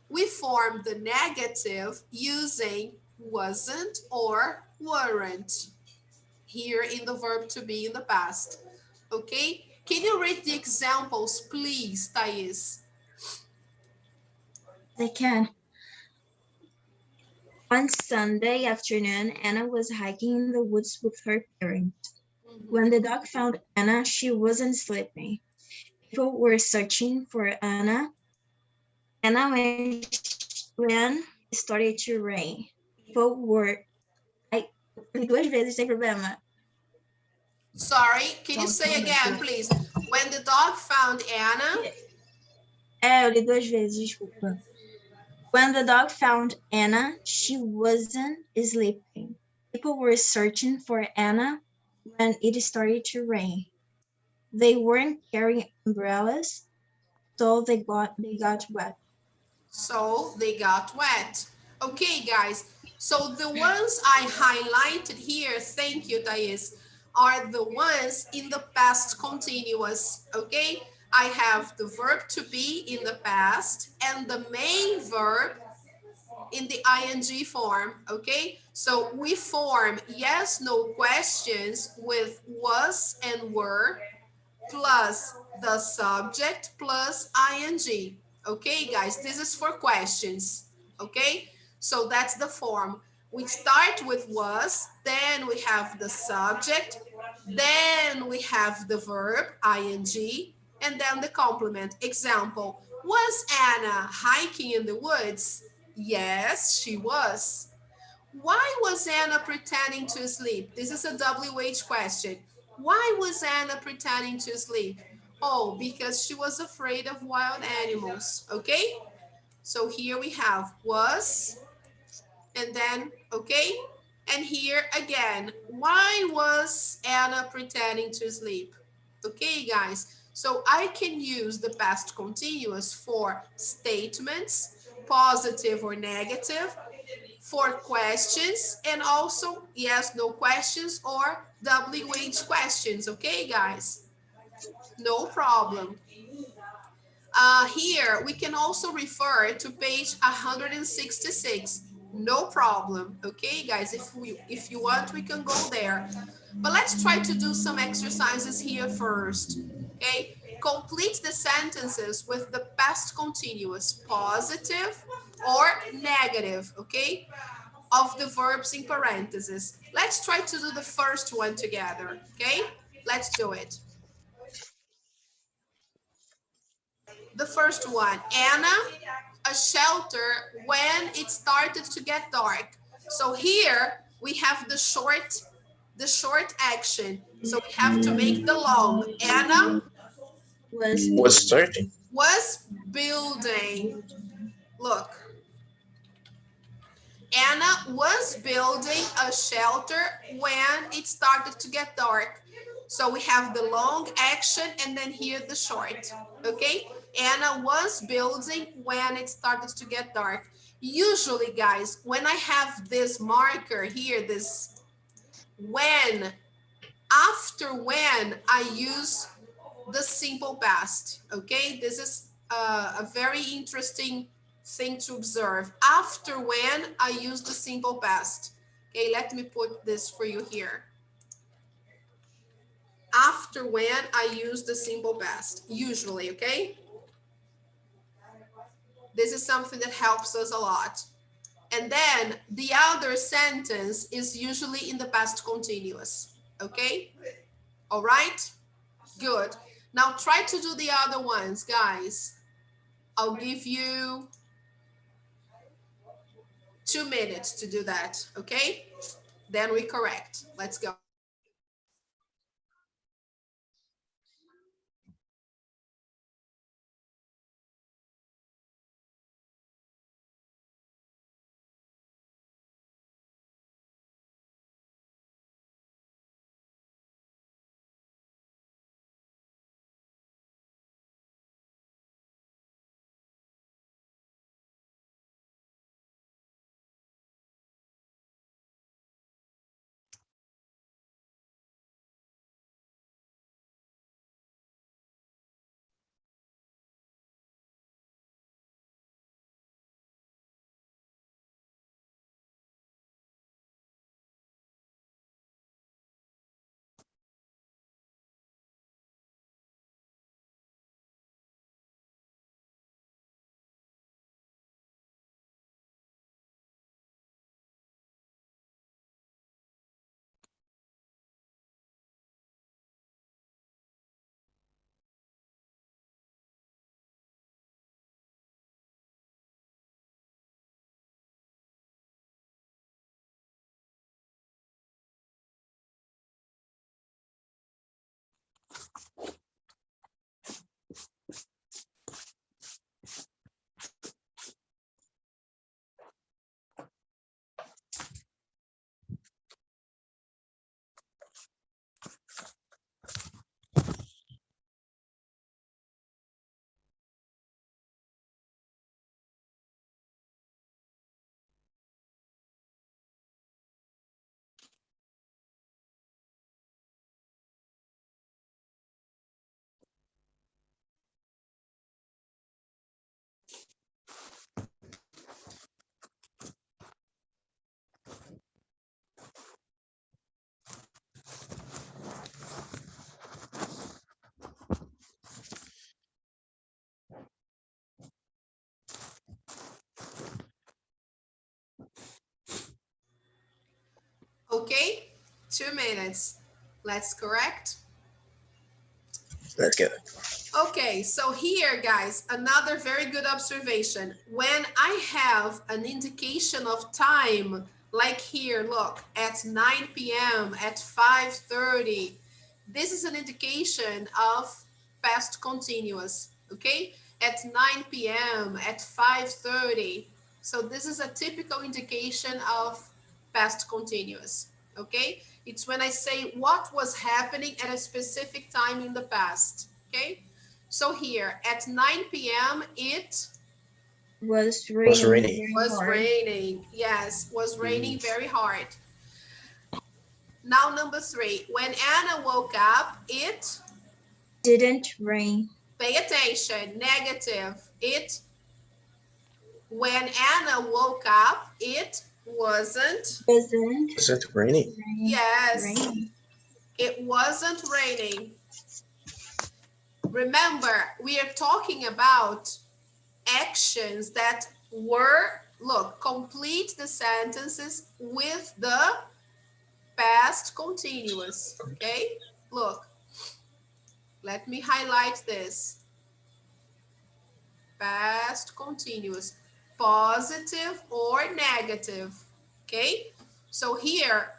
We form the negative using wasn't or weren't here in the verb to be in the past. Okay? Can you read the examples, please, Thais?
I can. On Sunday afternoon, Anna was hiking in the woods with her parents. When the dog found Anna, she wasn't sleeping. People were searching for Anna. Anna, when it started to rain, people were. I duas vezes sem problema.
Sorry, can you say again, please? When the dog found Anna.
Eu li duas vezes, desculpa. When the dog found Anna, she wasn't sleeping. People were searching for Anna when it started to rain. They weren't carrying umbrellas, so they got wet.
So they got wet. Okay, guys. So the ones I highlighted here, thank you, Thais, are the ones in the past continuous. Okay, I have the verb to be in the past and the main verb in the ing form. Okay, so we form yes, no questions with was and were plus the subject plus ing. Okay, guys, this is for questions. Okay, so that's the form. We start with was then we have the subject, then we have the verb, ing, and then the complement. Example, was Anna hiking in the woods? Yes, she was. Why was Anna pretending to sleep? This is a WH question. Why was Anna pretending to sleep? Oh, because she was afraid of wild animals. Okay? So here we have was, and then, okay? And here again, why was Anna pretending to sleep? Okay, guys. So I can use the past continuous for statements, positive or negative, for questions, and also yes, no questions or WH questions. Okay, guys? No problem. Here, we can also refer to page 166. No problem. Okay, guys? If you want, we can go there. But let's try to do some exercises here first. Okay? Complete the sentences with the past continuous, positive or negative. Okay? Of the verbs in parentheses. Let's try to do the first one together. Okay? Let's do it. The first one, Anna, a shelter when it started to get dark. So here we have the short action. So we have to make the long. Anna
Was starting.
was building. Look, Anna was building a shelter when it started to get dark. So we have the long action and then here the short, okay? Anna was building when it started to get dark. Usually, guys, when I have this marker here, this when, after when, I use the simple past, okay? This is a very interesting thing to observe. After when, I use the simple past. Okay, let me put this for you here. After when, I use the simple past, usually, okay? This is something that helps us a lot. And then the other sentence is usually in the past continuous, okay? All right? Good. Now try to do the other ones, guys. I'll give you 2 minutes to do that, okay? Then we correct. Let's go. Okay, 2 minutes. Let's correct.
Let's go.
Okay, so here, guys, another very good observation. When I have an indication of time, like here, look, at 9 p.m., at 5:30, this is an indication of past continuous, okay? At 9 p.m., at 5:30. So this is a typical indication of past continuous, okay? It's when I say what was happening at a specific time in the past, okay? So here at 9 p.m. it
was
Was
raining
raining.
very
was
hard.
raining. Yes, was raining very hard. Now number 3, when Anna woke up, it
Didn't rain.
pay attention, negative. It when Anna woke up, it wasn't.
Wasn't
Was it raining?
Yes,
raining.
it wasn't raining. Remember, we are talking about actions that were, look, complete the sentences with the past continuous, okay? Look, let me highlight this. Past continuous, positive or negative, okay? So here,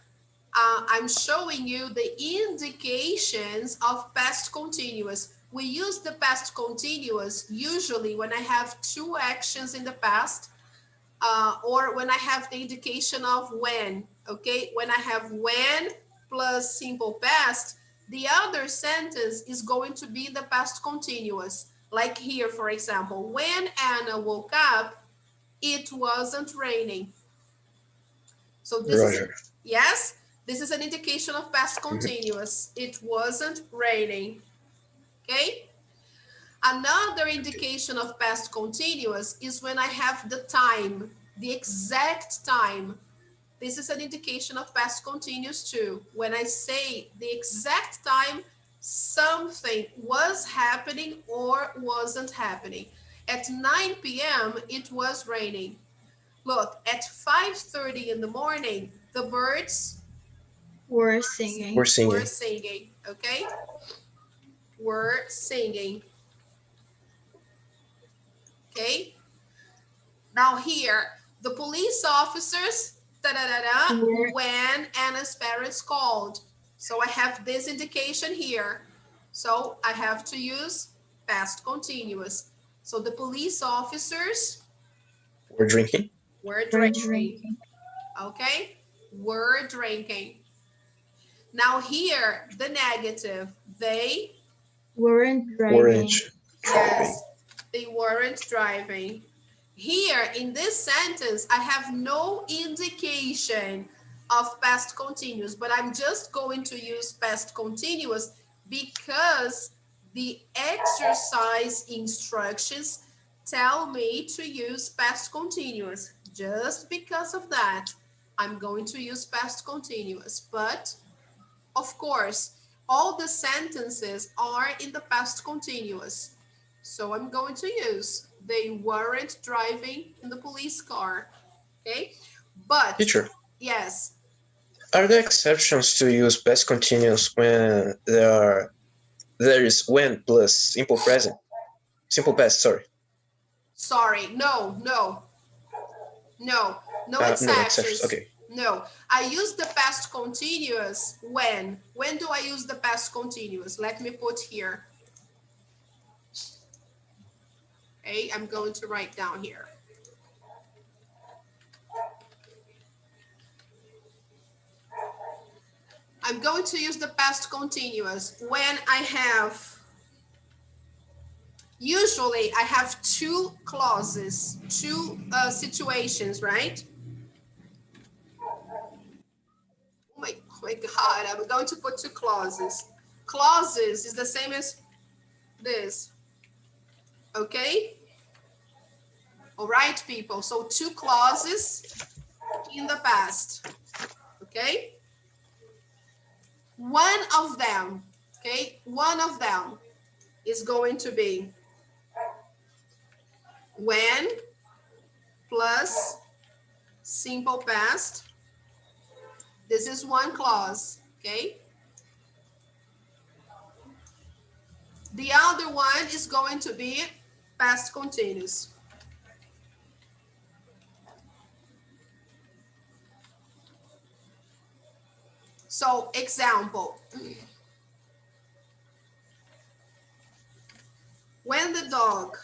I'm showing you the indications of past continuous. We use the past continuous usually when I have 2 actions in the past or when I have the indication of when, okay? When I have when plus simple past, the other sentence is going to be the past continuous. Like here, for example, when Anna woke up, it wasn't raining. So this
Roger.
is, yes, this is an indication of past continuous. It wasn't raining, okay? Another indication of past continuous is when I have the time, the exact time. This is an indication of past continuous too. When I say the exact time something was happening or wasn't happening. At 9 p.m., it was raining. Look, at 5:30 in the morning, the birds
Were singing.
We're singing.
were singing, okay? Were singing. Okay? Now here, the police officers, when Anna's parents called. So I have this indication here. So I have to use past continuous. So the police officers
We're drinking.
were
Were
drinking.
drinking.
Okay? Were drinking. Now here, the negative, they
Weren't driving.
Orange. Driving.
yes, they weren't driving. Here in this sentence, I have no indication of past continuous, but I'm just going to use past continuous because the exercise instructions tell me to use past continuous. Just because of that, I'm going to use past continuous. But of course, all the sentences are in the past continuous. So I'm going to use they weren't driving in the police car. Okay, but
Teacher,
yes,
are there exceptions to use past continuous when there is when plus simple present? Simple past, sorry.
sorry, no
No
exceptions.
exceptions. Okay.
No, I use the past continuous when. When do I use the past continuous? Let me put here. Okay, I'm going to write down here. I'm going to use the past continuous when I have, usually I have 2 clauses, 2 situations, right? Oh my God, I'm going to put 2 clauses. Clauses is the same as this, okay? All right, people, so 2 clauses in the past, okay? One of them, okay? One of them is going to be when plus simple past. This is one clause, okay? The other one is going to be past continuous. So, example. When the dog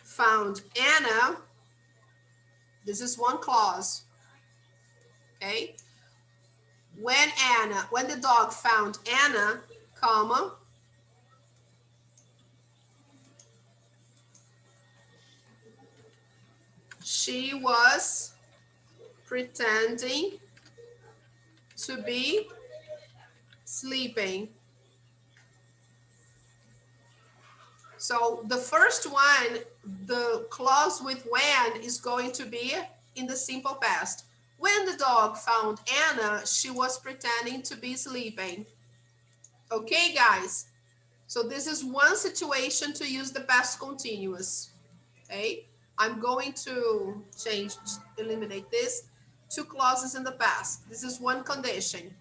found Anna, this is one clause, okay? When the dog found Anna, comma, she was pretending to be sleeping. So the first one, the clause with when is going to be in the simple past. When the dog found Anna, she was pretending to be sleeping. Okay, guys? So this is one situation to use the past continuous. Okay? I'm going to eliminate this. Two clauses in the past. This is one condition.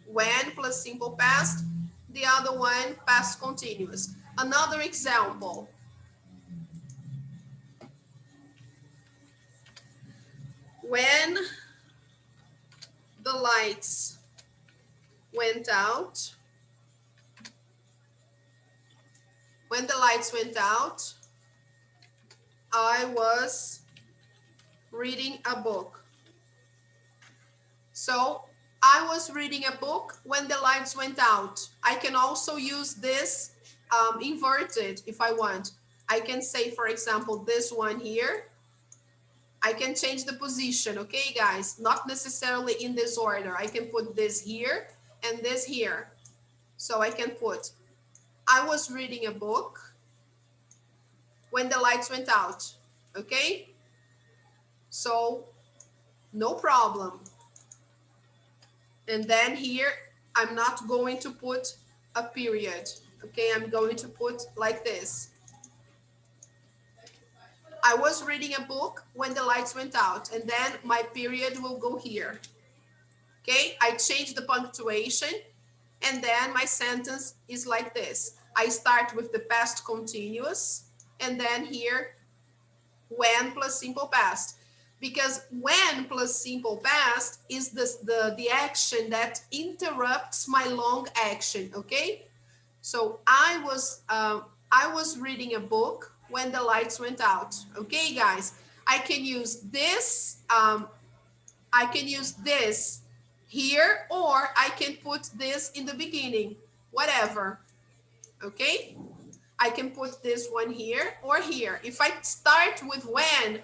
When plus simple past, the other one past continuous. Another example. When the lights went out, I was reading a book. So I was reading a book when the lights went out. I can also use this inverted if I want. I can say, for example, this one here. I can change the position, okay, guys? Not necessarily in this order. I can put this here and this here. So I can put, I was reading a book when the lights went out, okay? So no problem. And then here, I'm not going to put a period, okay? I'm going to put like this. I was reading a book when the lights went out, and then my period will go here. Okay, I change the punctuation, and then my sentence is like this. I start with the past continuous, and then here, when plus simple past. Because when plus simple past is the action that interrupts my long action, okay? So I was reading a book when the lights went out. Okay, guys, I can use this. I can use this here, or I can put this in the beginning, whatever. Okay, I can put this one here or here. If I start with when,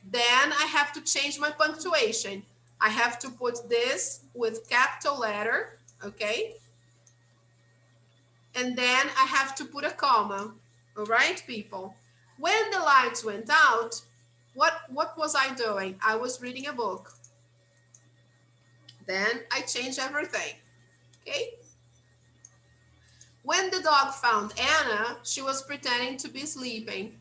then I have to change my punctuation. I have to put this with capital letter, okay? And then I have to put a comma. All right, people? When the lights went out, what was I doing? I was reading a book. Then I changed everything, okay? When the dog found Anna, she was pretending to be sleeping.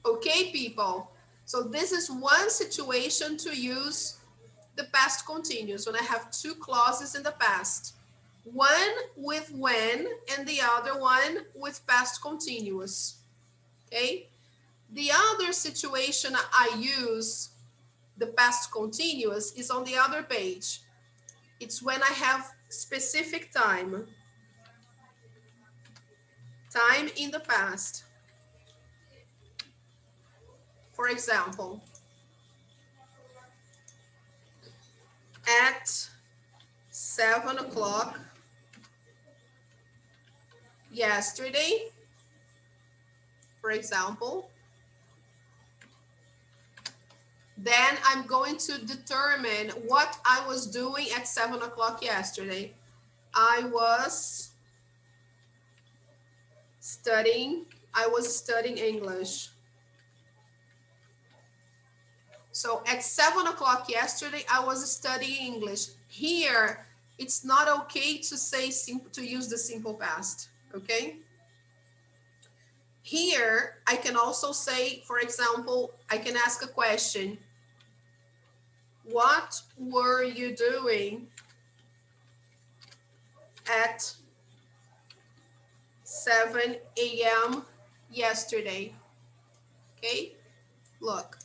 Okay, people? So this is one situation to use the past continuous when I have two clauses in the past. One with when and the other one with past continuous, okay? The other situation I use the past continuous is on the other page. It's when I have specific time in the past. For example, at 7 o'clock yesterday, for example, then I'm going to determine what I was doing at 7 o'clock yesterday. I was studying English. So at 7 o'clock yesterday, I was studying English. Here, it's not okay to say to use the simple past, okay? Here, I can also say, for example, I can ask a question. What were you doing at 7 a.m. yesterday? Okay, look.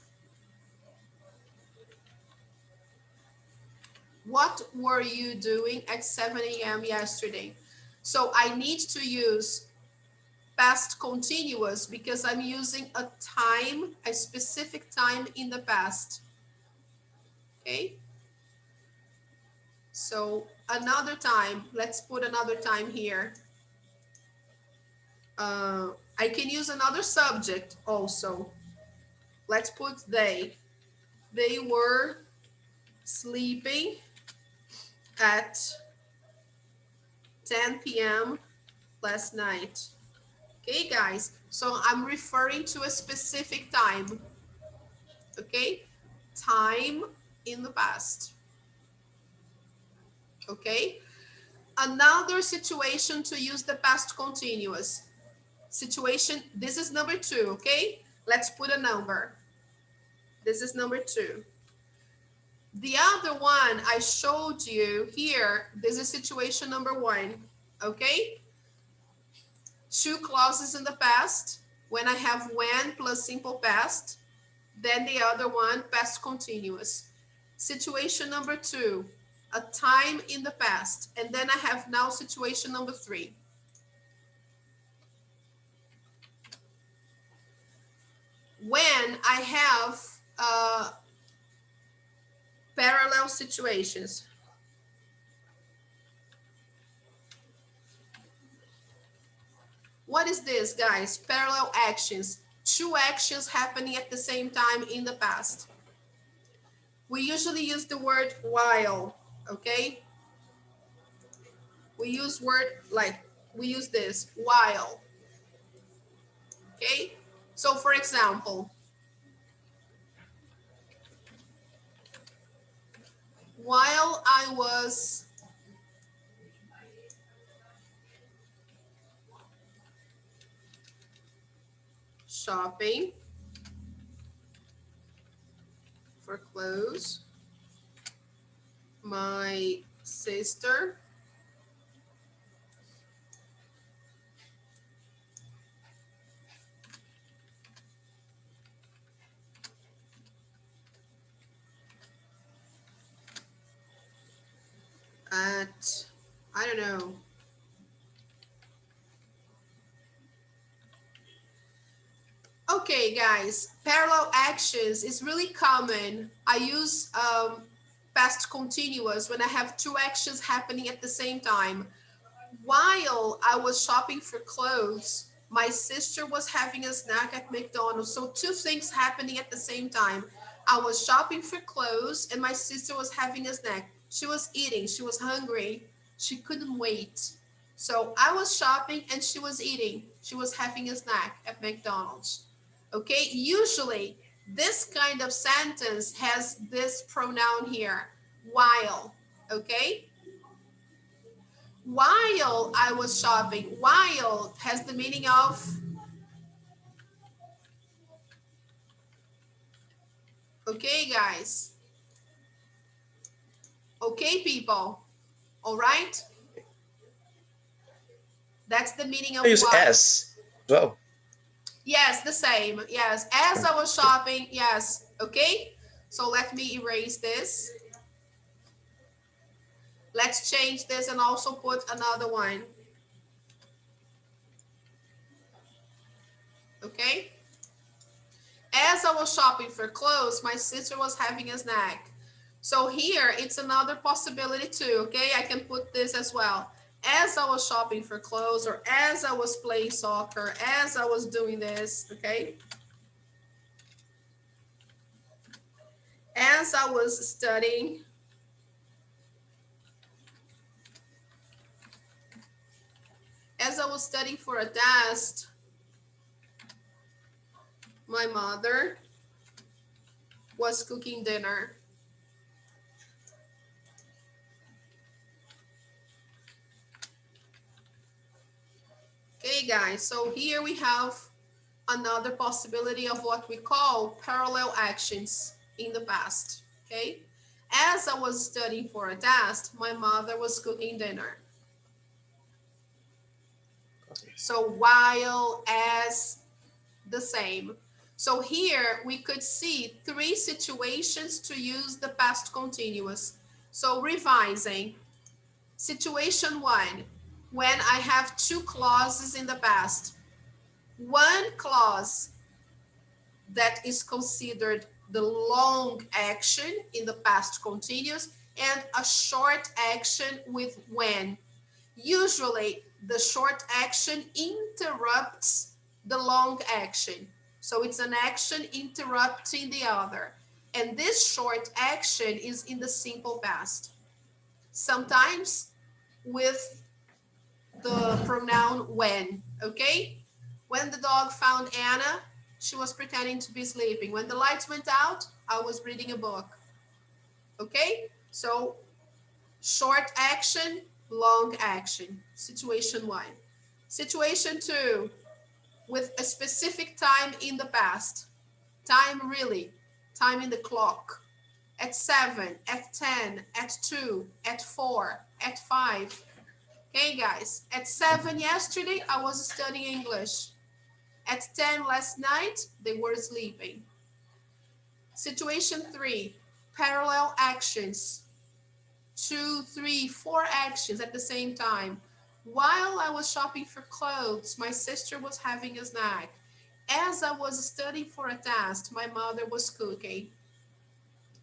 What were you doing at 7 a.m. yesterday? So I need to use past continuous because I'm using a time, a specific time in the past. Okay. So another time, let's put another time here. I can use another subject also. Let's put they. They were sleeping at 10 p.m. last night. Okay, guys, so I'm referring to a specific time, okay? Time in the past, okay? Another situation to use the past continuous. Situation, this is number 2, okay? Let's put a number. This is number 2. The other one I showed you here, this is situation number 1, okay? 2 clauses in the past. When I have when plus simple past, then the other one, past continuous. Situation number 2, a time in the past. And then I have now situation number 3. When I have parallel situations. What is this, guys? Parallel actions. 2 actions happening at the same time in the past. We usually use the word while, okay? We use this, while, okay? So for example, while I was shopping for clothes, my sister at, I don't know, okay, guys, parallel actions is really common. I use past continuous when I have 2 actions happening at the same time. While I was shopping for clothes, my sister was having a snack at McDonald's. So 2 things happening at the same time. I was shopping for clothes and my sister was having a snack. She was eating, she was hungry, she couldn't wait. So I was shopping and she was eating. She was having a snack at McDonald's. Okay, usually this kind of sentence has this pronoun here, while, okay? While I was shopping, while has the meaning of, okay, guys. Okay, people. All right. That's the meaning of
I use
while.
as well.
Yes, the same. Yes, as I was shopping. Yes. Okay. So let me erase this. Let's change this and also put another one. Okay. As I was shopping for clothes, my sister was having a snack. So here it's another possibility too, okay? I can put this as well. As I was shopping for clothes, or as I was playing soccer, as I was doing this, okay? As I was studying, as I was studying for a test, my mother was cooking dinner. Okay, guys, so here we have another possibility of what we call parallel actions in the past, okay? As I was studying for a test, my mother was cooking dinner. So while, as, the same. So here we could see 3 situations to use the past continuous. So revising. Situation 1, when I have 2 clauses in the past. One clause that is considered the long action in the past continuous and a short action with when. Usually the short action interrupts the long action. So it's an action interrupting the other. And this short action is in the simple past. Sometimes with the pronoun when, okay? When the dog found Anna, she was pretending to be sleeping. When the lights went out, I was reading a book. Okay? So short action, long action. Situation 1. Situation 2, with a specific time in the past. Time really, time in the clock. At 7, at 10, at 2, at 4, at 5. Okay, guys, at 7 yesterday, I was studying English. At 10 last night, they were sleeping. Situation 3, parallel actions. 2, 3, 4 actions at the same time. While I was shopping for clothes, my sister was having a snack. As I was studying for a test, my mother was cooking.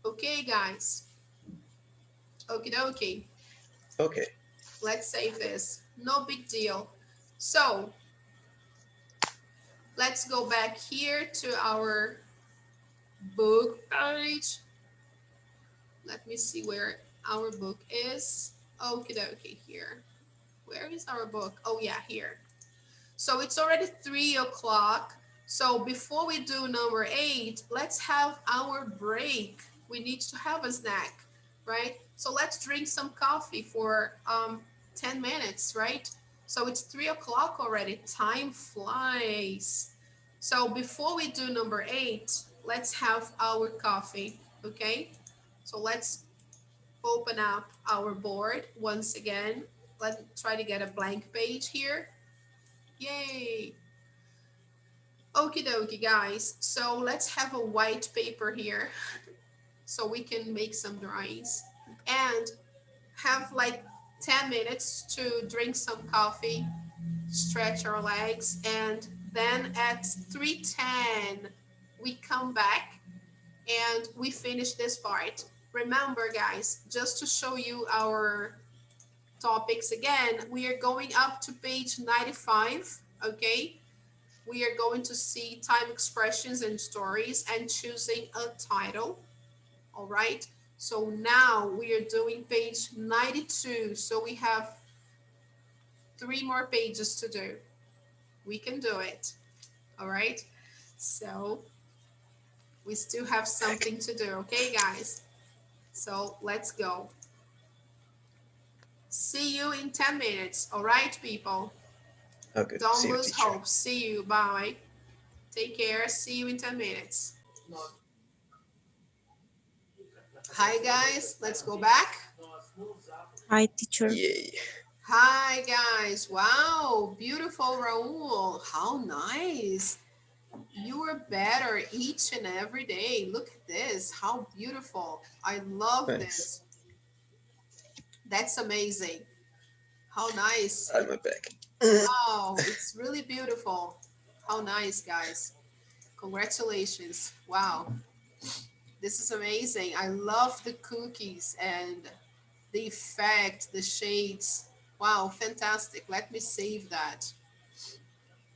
Okay, guys. Okie dokie.
Okay.
Let's save this. No big deal. So let's go back here to our book page. Let me see where our book is. Okie dokie, here. Where is our book? Oh yeah, here. So it's already 3 o'clock. So before we do number 8, let's have our break. We need to have a snack, right? So let's drink some coffee for 10 minutes, right? So it's 3 o'clock already. Time flies. So before we do number 8, let's have our coffee, okay? So let's open up our board once again. Let's try to get a blank page here. Yay. Okie dokie, guys. So let's have a white paper here so we can make some drawings and have like 10 minutes to drink some coffee, stretch our legs, and then at 3:10 we come back and we finish this part. Remember, guys, just to show you our topics again, we are going up to page 95, okay? We are going to see time expressions and stories and choosing a title, all right? So now we are doing page 92, so we have 3 more pages to do. We can do it, all right? So we still have something to do, okay, guys? So let's go. See you in 10 minutes, all right, people?
Okay.
Don't
See you,
lose
teacher.
hope. See you. Bye. Take care. See you in 10 minutes. Hi, guys. Let's go back.
Hi, teacher.
Yay.
Hi, guys. Wow. Beautiful, Raul. How nice. You are better each and every day. Look at this. How beautiful. I love
Nice.
this. That's amazing. How nice.
I'm back.
Wow. It's really beautiful. How nice, guys. Congratulations. Wow. This is amazing. I love the cookies and the effect, the shades. Wow, fantastic. Let me save that.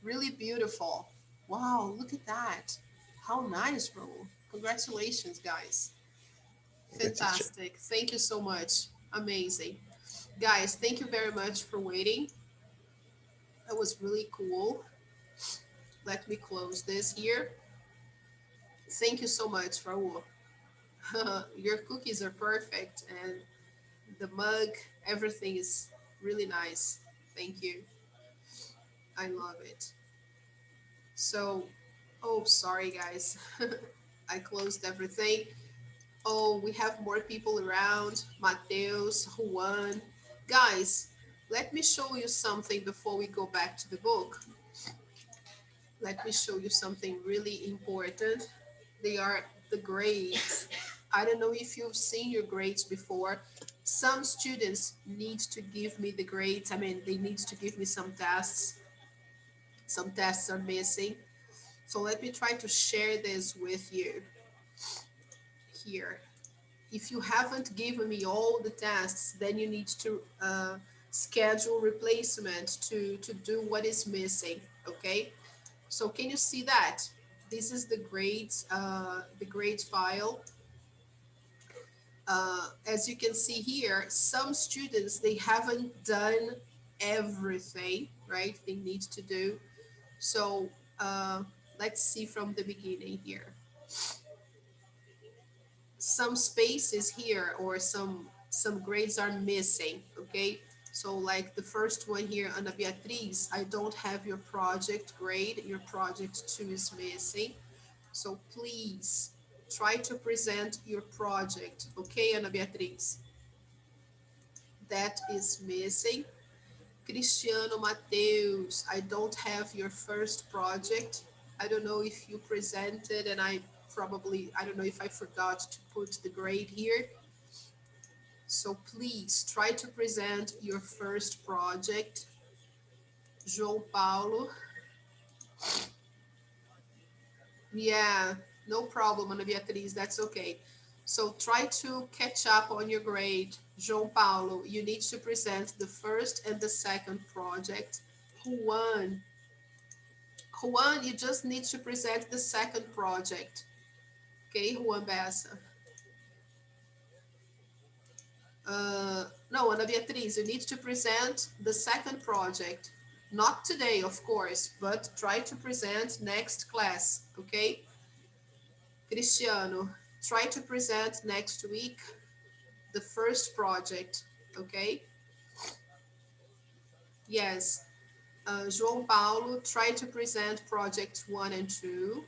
Really beautiful. Wow, look at that. How nice, bro. Congratulations, guys. Fantastic. Thank you so much. Amazing. Guys, thank you very much for waiting. That was really cool. Let me close this here. Thank you so much, Raul. Your cookies are perfect and the mug, everything is really nice. Thank you. I love it. So Oh, sorry, guys. I closed everything. Oh, we have more people around. Mateus, Juan. Guys, let me show you something before we go back to the book. Let me show you something really important. They are the grades. I don't know if you've seen your grades before. Some students need to give me the grades. I mean, they need to give me some tests. Some tests are missing. So let me try to share this with you here. If you haven't given me all the tests, then you need to schedule replacement to do what is missing, okay? So can you see that? This is the grades file. As you can see here, some students, they haven't done everything, right? They need to do. So let's see from the beginning here. Some spaces here or some grades are missing, okay? So like the first one here, Ana Beatriz, I don't have your project grade. Your project 2 is missing. So please try to present your project, okay, Ana Beatriz? That is missing. Cristiano Mateus, I don't have your first project. I don't know if you presented and I don't know if I forgot to put the grade here. So please try to present your first project. João Paulo. Yeah, no problem, Ana Beatriz, that's okay. So try to catch up on your grade. João Paulo, you need to present the first and the second project. Juan, you just need to present the second project. Okay, Juan Bessa. No, Ana Beatriz, you need to present the second project. Not today, of course, but try to present next class, okay? Cristiano, try to present next week the first project, okay? Yes. João Paulo, try to present projects 1 and 2.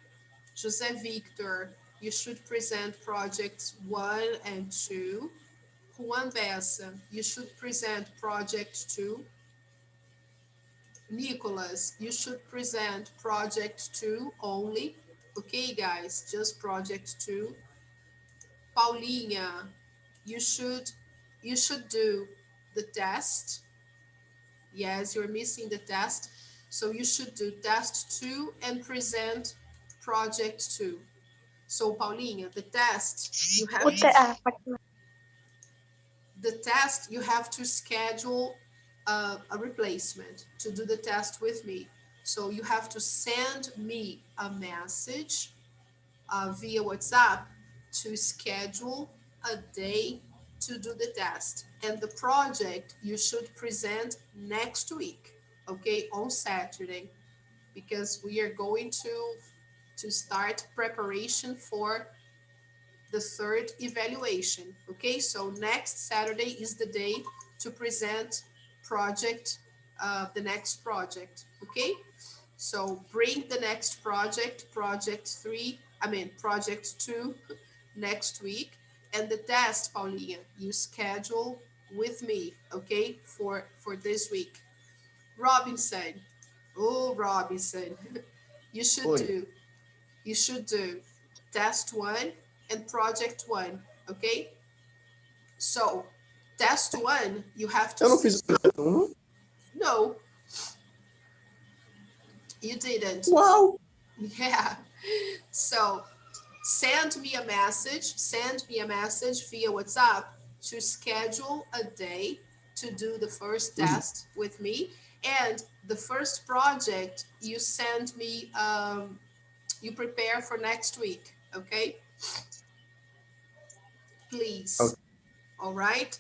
José Victor, you should present projects 1 and 2. Juan Bessa, you should present project 2. Nicholas, you should present project 2 only. Okay, guys, just project 2. Paulinha, you should do the test. Yes, you're missing the test. So you should do test 2 and present project 2. So Paulinha, the test, you have to schedule a replacement to do the test with me. So you have to send me a message via WhatsApp to schedule a day to do the test. And the project you should present next week, okay, on Saturday, because we are going to start preparation for the third evaluation, okay? So next Saturday is the day to present project, the next project, okay? So bring the next project, project 2 next week. And the test, Paulinha, you schedule with me, okay, for this week. Robinson, Robinson, you should do test 1 and project 1, okay? So test 1, you have to...
Eu não fiz o projeto 1?
No, you didn't.
Uau!
Yeah. So send me a message via WhatsApp to schedule a day to do the first test with me. And the first project you send me, you prepare for next week, okay? Please.
Okay.
All right?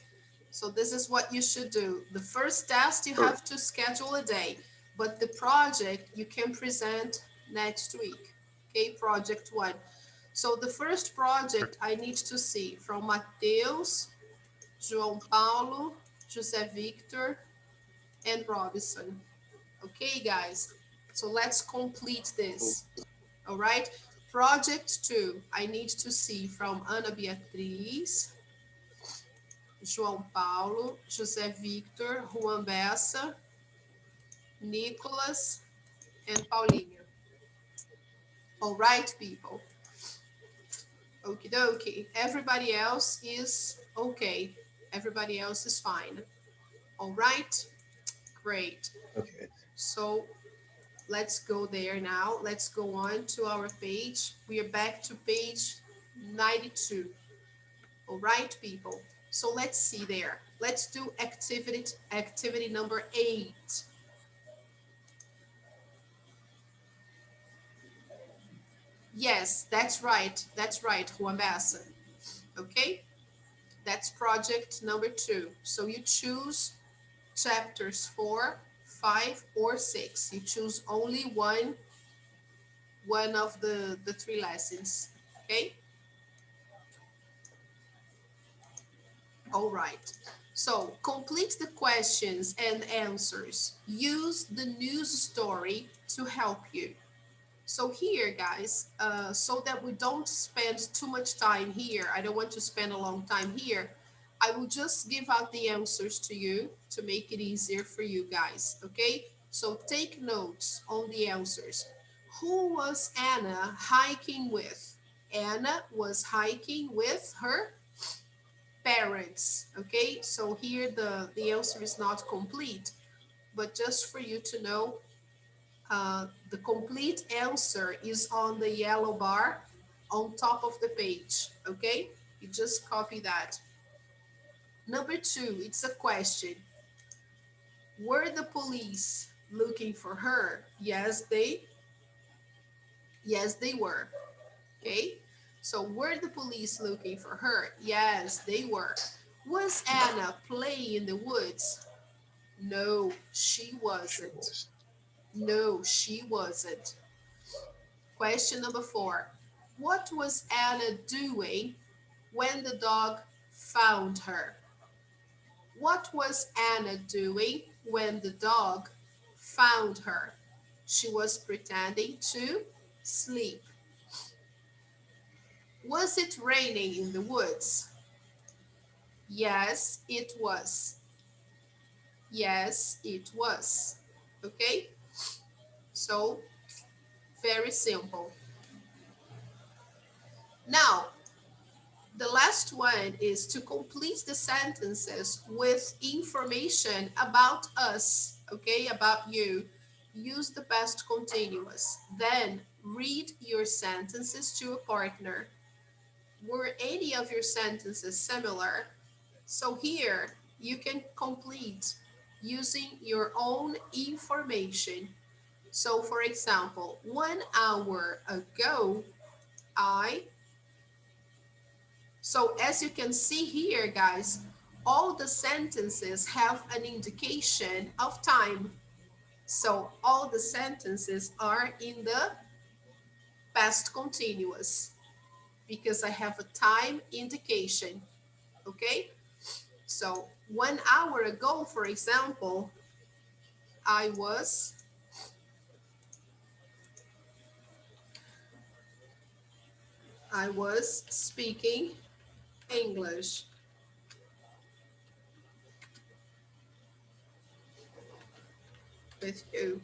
So this is what you should do. The first test, you have to schedule a day, but the project you can present next week, okay? Project 1. So the first project I need to see from Mateus, João Paulo, José Victor, and Robinson. Okay, guys, so let's complete this. All right. Project 2, I need to see from Ana Beatriz, João Paulo, José Victor, Juan Bessa, Nicholas, and Paulinha. All right, people. Okie dokie. Everybody else is okay. Everybody else is fine. All right. Great.
Okay.
So let's go there now. Let's go on to our page. We are back to page 92. All right, people. So let's see there. Let's do activity number 8. Yes, that's right. That's right, Juan Bassa. Okay, that's project number 2. So you choose chapters 4, 5, or 6. You choose only one of the 3 lessons. Okay. All right. So complete the questions and answers. Use the news story to help you. So here, guys, so that we don't spend too much time here, I don't want to spend a long time here, I will just give out the answers to you to make it easier for you guys, okay? So take notes on the answers. Who was Anna hiking with? Anna was hiking with her parents, okay? So here the answer is not complete, but just for you to know, the complete answer is on the yellow bar on top of the page, okay? You just copy that. Number 2, it's a question. Were the police looking for her? Yes, they were, okay? So were the police looking for her? Yes, they were. Was Anna playing in the woods? No, she wasn't. No, she wasn't. Question number 4. What was Anna doing when the dog found her? What was Anna doing when the dog found her? She was pretending to sleep. Was it raining in the woods? Yes, it was. Yes, it was. Okay? So, very simple. Now, the last one is to complete the sentences with information about us, okay, about you. Use the past continuous. Then read your sentences to a partner. Were any of your sentences similar? So here you can complete using your own information. So for example, 1 hour ago, so as you can see here, guys, all the sentences have an indication of time. So all the sentences are in the past continuous because I have a time indication, okay? So 1 hour ago, for example, I was speaking English. With you,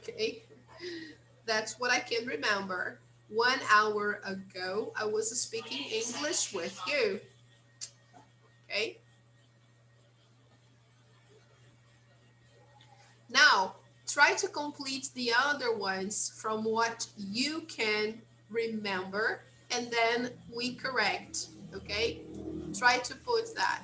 okay? That's what I can remember. 1 hour ago, I was speaking English with you, okay? Now, try to complete the other ones from what you can remember, and then we correct, okay? Try to put that.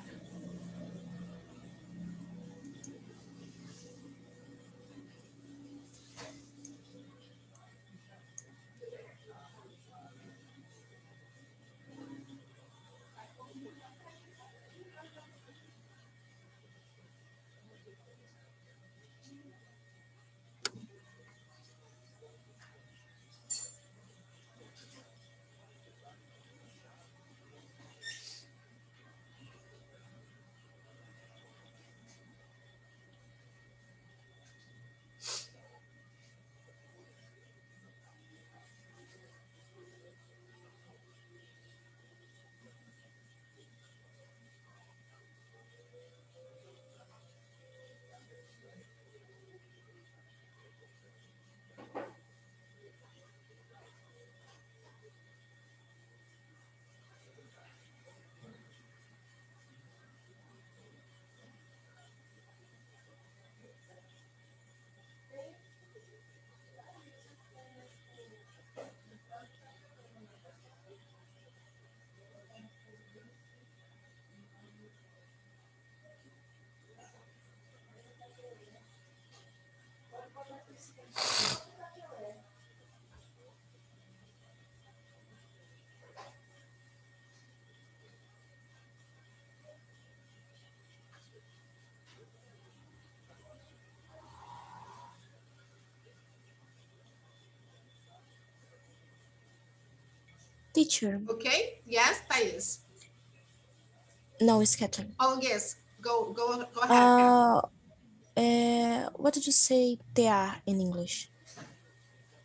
Teacher.
Okay, yes, Thais.
No, it's Kathleen.
Oh, yes, go ahead.
What did you say they are in English?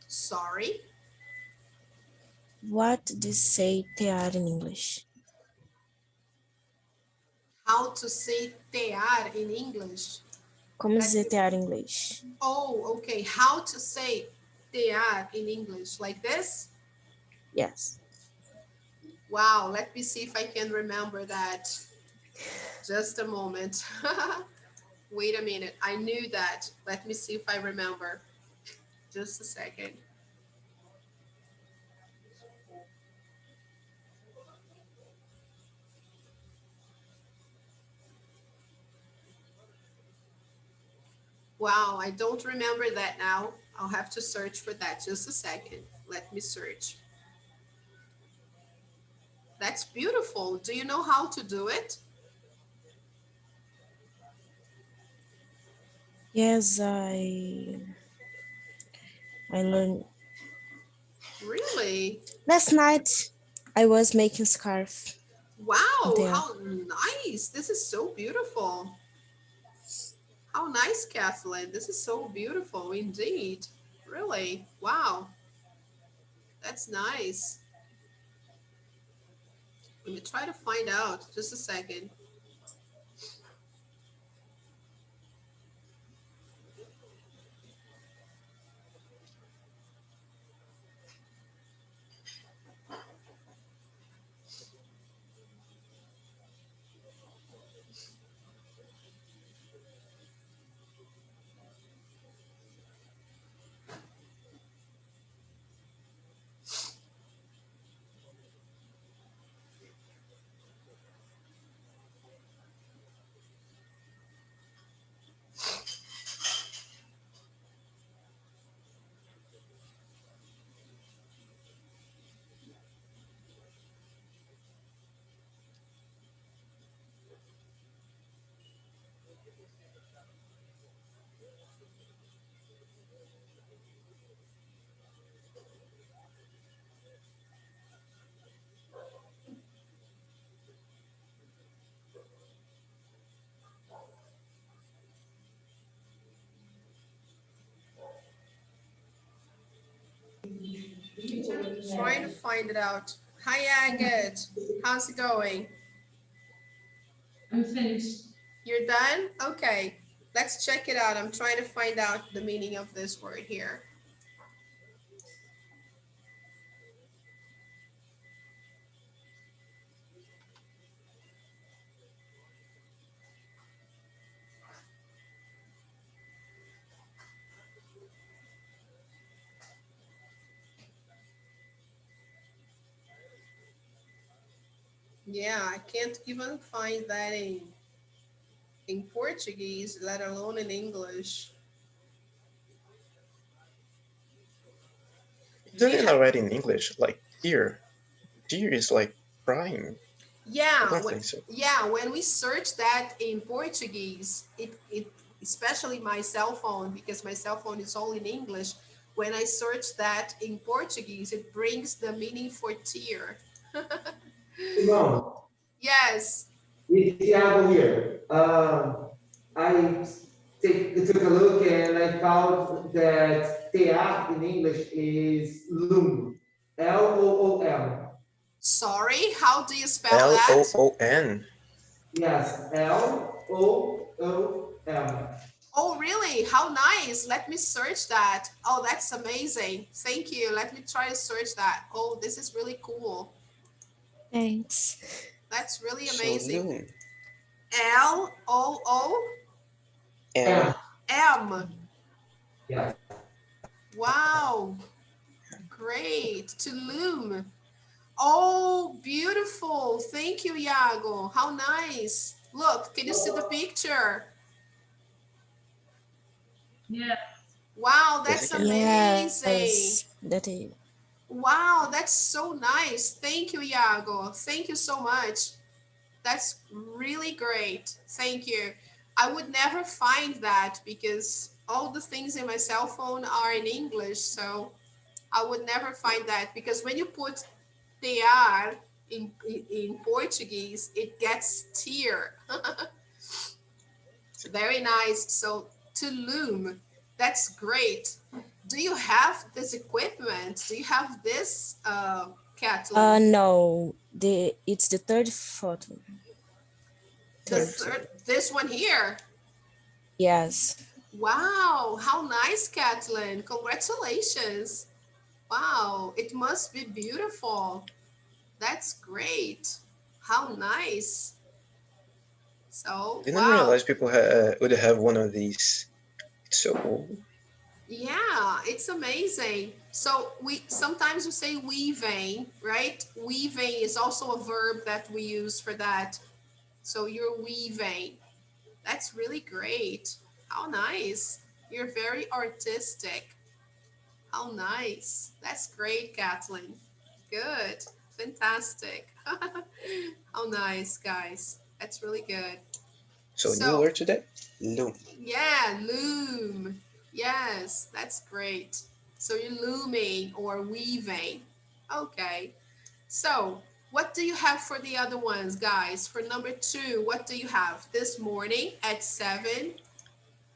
Sorry.
What did you say they are in English?
How to say tear in English?
Como dizer tear em inglês?
Oh, okay. How to say tear in English? Like this?
Yes.
Wow, let me see if I can remember that. Just a moment. Wait a minute. I knew that. Let me see if I remember. Just a second. Wow, I don't remember that now. I'll have to search for that. Just a second. Let me search. That's beautiful. Do you know how to do it?
Yes, I learned.
Really?
Last night, I was making scarf.
Wow,
There.
how nice. This is so beautiful. How nice, Kathleen. This is so beautiful indeed. Really? Wow. That's nice. Let me try to find out. Just a second. Trying to find it out. Hi, Agate. How's it going?
I'm finished.
You're done? Okay. Let's check it out. I'm trying to find out the meaning of this word here. Yeah, I can't even find that in Portuguese, let alone in English. Do
Isn't
you
it
have?
already in English? Like tear. Tear is like crying. I
Yeah,
don't think so.
when we search that in Portuguese, it especially my cell phone, because my cell phone is all in English. When I search that in Portuguese, it brings the meaning for tear.
Simone,
Yes.
it's Thiago here. I took a look and I found that tear in English is loom. Loom.
Sorry, how do you spell that?
Loon.
Yes, Loom.
Oh, really? How nice. Let me search that. Oh, that's amazing. Thank you. Let me try to search that. Oh, this is really cool.
Thanks.
That's really
So
amazing.
loon.
M.
M.
LOOM.
Yes.
Wow. Great. To loom. Oh, beautiful. Thank you, Iago. How nice. Look, can you see the picture?
Yeah.
Wow,
Yes, I
that's
can.
amazing.
Yes, that is.
Wow, that's so nice. Thank you, Iago. Thank you so much. That's really great. Thank you. I would never find that because all the things in my cell phone are in English. So I would never find that because when you put tear in Portuguese, it gets tear. Very nice. So to loom, that's great. Do you have this equipment? Do you have this, Kathleen?
No, it's the third photo.
The third, this one here.
Yes.
Wow, how nice, Kathleen. Congratulations. Wow, it must be beautiful. That's great. How nice. So,
Didn't
wow.
realize people would have one of these. It's so old.
Yeah, it's amazing. So we sometimes we say weaving, right? Weaving is also a verb that we use for that. So you're weaving. That's really great. How nice. You're very artistic. How nice. That's great, Kathleen. Good. Fantastic. How nice, guys. That's really good.
So new word today? Loom.
Yeah, loom. Yes, that's great. So you're looming or weaving. Okay. So what do you have for the other ones, guys? For number 2, what do you have? This morning at 7.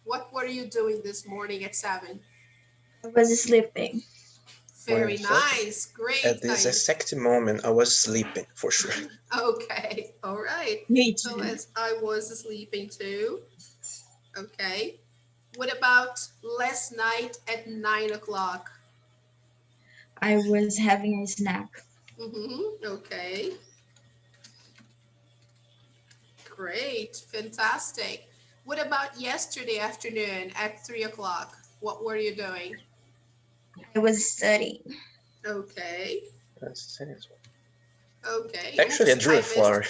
What were you doing this morning at 7?
I was sleeping.
Very nice. Great.
At this exact moment, I was sleeping for sure.
Okay. All right.
Me
So
too.
as I was sleeping too. Okay. What about last night at 9 o'clock?
I was having a snack.
Okay. Great. Fantastic. What about yesterday afternoon at 3 o'clock? What were you doing?
I was studying.
Okay.
That's the same as well.
Okay.
Actually, I drew a flower.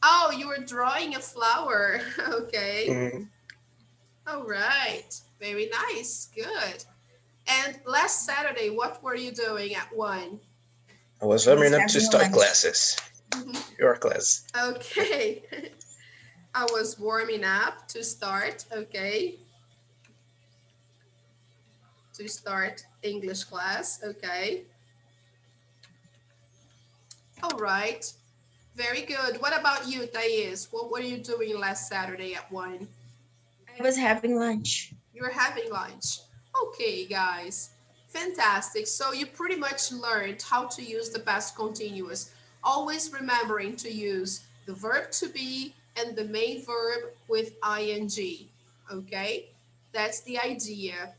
Oh, you were drawing a flower. Okay.
Mm-hmm.
All right. Very nice. Good. And last Saturday, what were you doing at 1?
I was warming up to start classes. Your class.
Okay. I was warming up to start. Okay. To start English class. Okay. All right. Very good. What about you, Thais? What were you doing last Saturday at 1?
I was having lunch.
You were having lunch. Okay, guys. Fantastic. So you pretty much learned how to use the past continuous. Always remembering to use the verb to be and the main verb with ing. Okay? That's the idea.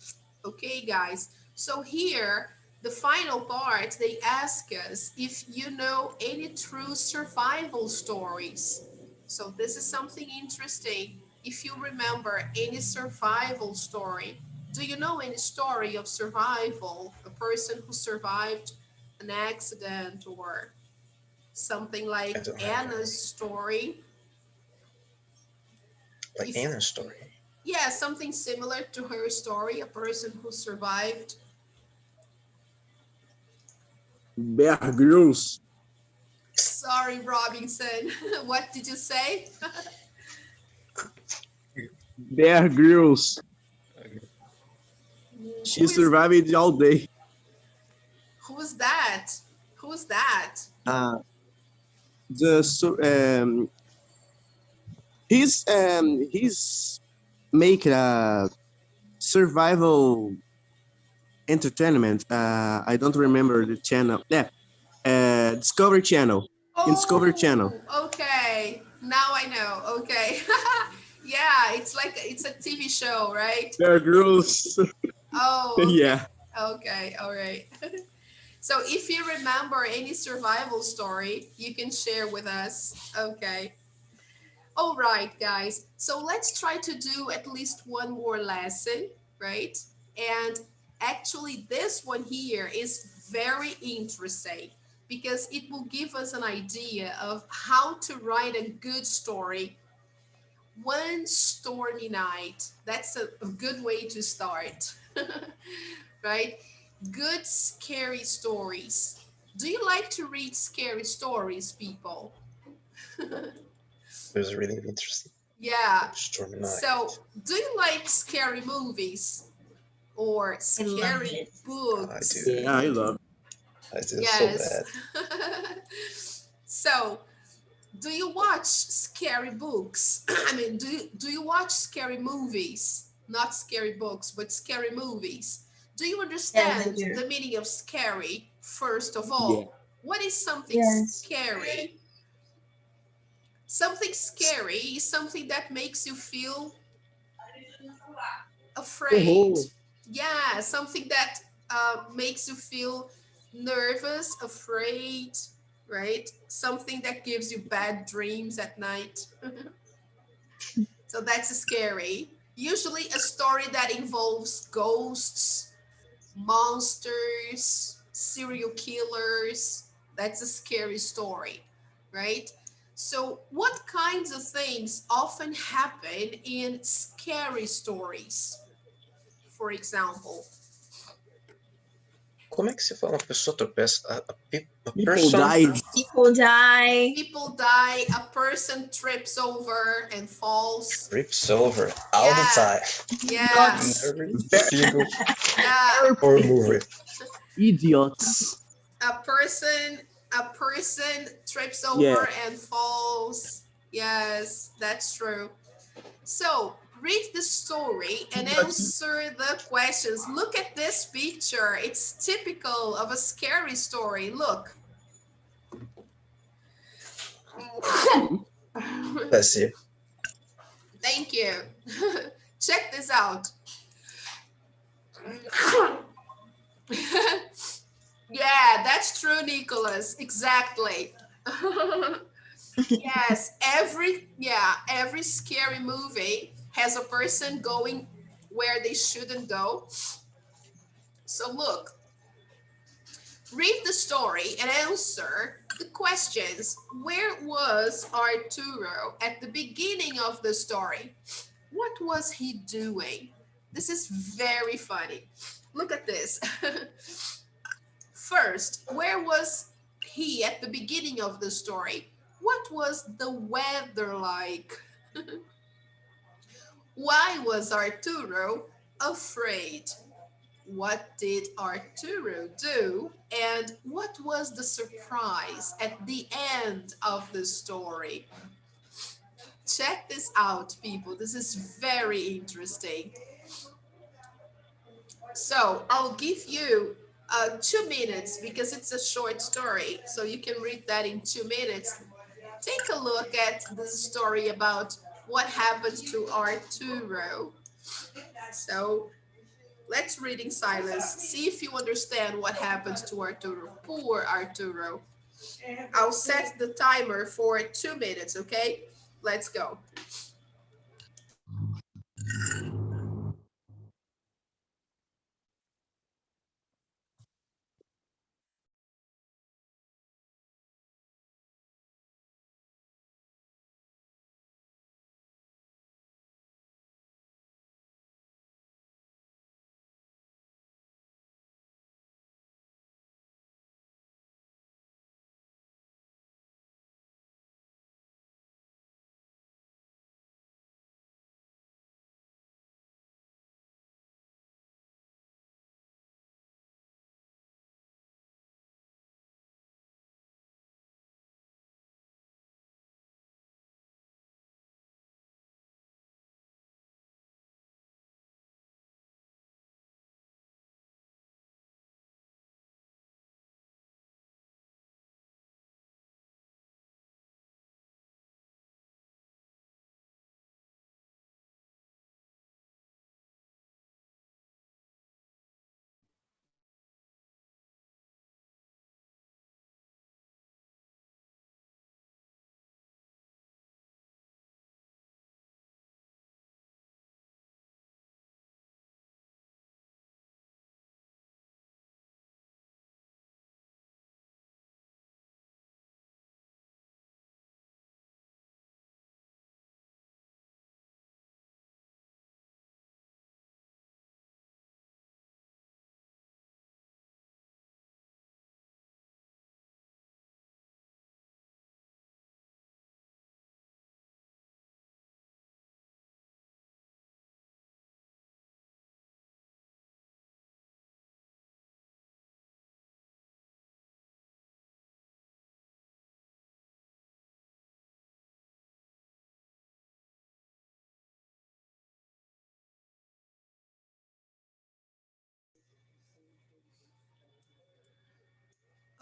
Okay, guys. So here, the final part, they ask us if you know any true survival stories. So this is something interesting. If you remember any survival story, do you know any story of survival? A person who survived an accident or something like Anna's story?
Like Anna's story?
Yeah, something similar to her story, a person who survived.
Bear Grylls.
Sorry, Robinson. What did you say?
Bear Grylls. She survived all day.
Who's that? Who's that?
He's making a survival entertainment. I don't remember the channel. Yeah, Discovery Channel.
Oh,
Discovery Channel.
Okay, now I know. Okay, yeah, it's a TV show, right?
Bear Grylls.
Oh, okay.
Yeah.
Okay, all right. So if you remember any survival story, you can share with us. Okay. All right, guys. So let's try to do at least one more lesson, right? And actually, this one here is very interesting because it will give us an idea of how to write a good story. One stormy night. That's a good way to start, right? Good scary stories. Do you like to read scary stories, people?
It was really interesting.
Yeah.
Stormy night.
So, do you like scary movies or scary books?
Yeah, I love.
It is so
Yes.
bad.
So, do you watch scary books? I mean, do you watch scary movies? Not scary books, but scary movies. Do you
Yes, I
understand
do.
the meaning of scary, first of
Yeah.
all? What is something
Yes.
scary? Something scary is something that makes you feel afraid.
Terror.
Yeah, something that makes you feel nervous, afraid, right? Something that gives you bad dreams at night. So that's scary. Usually a story that involves ghosts, monsters, serial killers. That's a scary story, right? So, what kinds of things often happen in scary stories? For example,
Como é que se fala uma pessoa tropeça? A
People
person
died.
People die.
people die, a person trips over and falls.
trips over all the
Yeah,
time.
yeah,
In
Idiots.
every single
yeah.
horror movie.
Idiots.
A person a person trips
Yeah.
over and falls. Yes, that's true. So read the story and answer the questions. Look at this picture. It's typical of a scary story. Look.
Bless you.
Thank you. Check this out. Yeah, that's true, Nicholas. Exactly. Yes, every scary movie has a person going where they shouldn't go. So look, read the story and answer the questions. Where was Arturo at the beginning of the story? What was he doing? This is very funny. Look at this. First, where was he at the beginning of the story? What was the weather like? Why was Arturo afraid? What did Arturo do? And what was the surprise at the end of the story? Check this out, people. This is very interesting. So I'll give you 2 minutes because it's a short story. So you can read that in 2 minutes. Take a look at this story about what happened to Arturo. So let's read in silence. See if you understand what happens to Arturo. Poor Arturo. I'll set the timer for 2 minutes, okay? Let's go.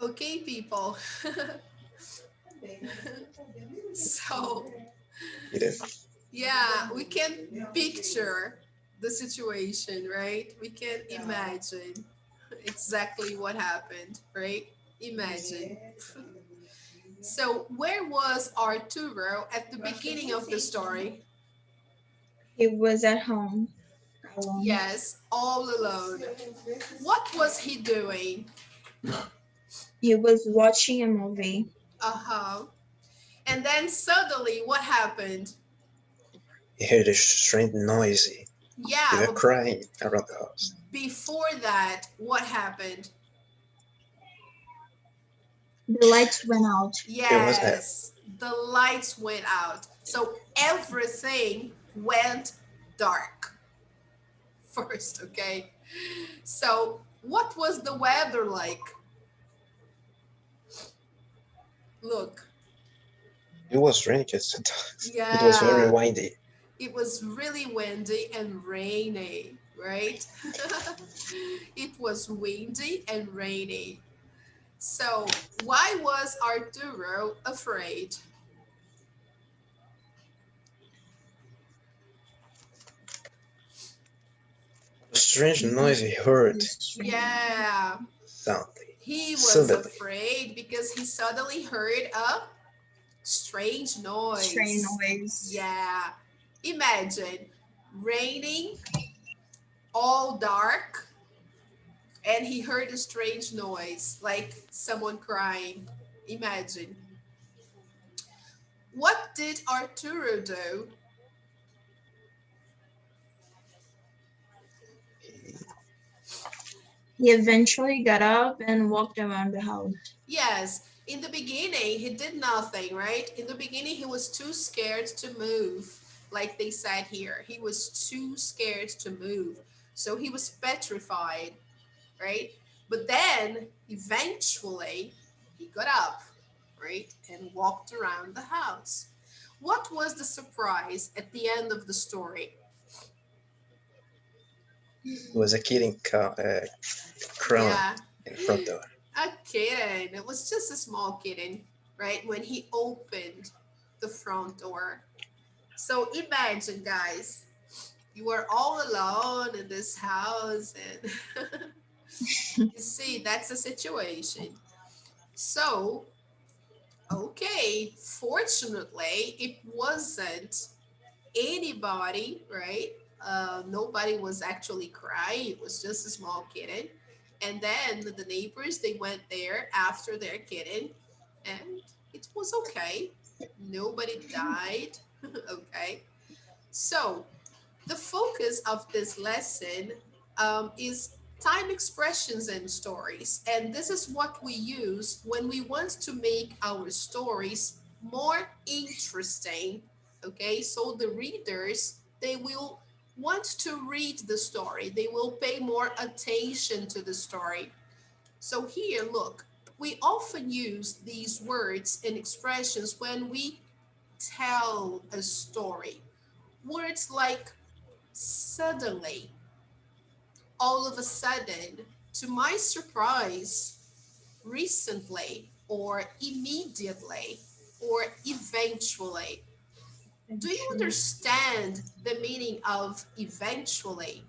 Okay, people. So, yeah, we can picture the situation, right? We can imagine exactly what happened, right? Imagine. So, where was Arturo at the beginning of the story?
He was at home alone.
Yes, all alone. What was he doing?
He was watching a movie.
Uh-huh. And then suddenly, what happened?
He heard a strange noise. They
Yeah,
were
but
crying around the house.
before that, what happened?
The lights went out.
It was that.
Yes, the lights went out. So everything went dark first, okay? So, what was the weather like? Look,
It was raining sometimes. It was very
yeah,
windy.
it was really windy and rainy, right? It was windy and rainy. So, why was Arturo afraid?
A strange noise he heard
Yeah,
suddenly.
he was
Suddenly.
afraid because he suddenly heard a strange
Strange
noise.
noise.
Yeah, imagine raining, all dark, and he heard a strange noise like someone crying. Imagine. What did Arturo do?
He eventually got up and walked around the house.
Yes, in the beginning, he did nothing, right? In the beginning, he was too scared to move, like they said here. He was too scared to move. So he was petrified, right? But then eventually, he got up, right? And walked around the house. What was the surprise at the end of the story?
It was a kitten crawling
Yeah,
in the front door.
a kitten. It was just a small kitten, right? When he opened the front door. So imagine, guys, you are all alone in this house, and you see, that's the situation. So, okay, fortunately, it wasn't anybody, right? Nobody was actually crying. It was just a small kitten. And then the neighbors, they went there after their kitten, and it was okay. Nobody died. Okay. So, the focus of this lesson is time expressions and stories. And this is what we use when we want to make our stories more interesting. Okay, so the readers, they will want to read the story, they will pay more attention to the story. So here, look, we often use these words and expressions when we tell a story. Words like suddenly, all of a sudden, to my surprise, recently, or immediately, or eventually. Do you understand the meaning of eventually?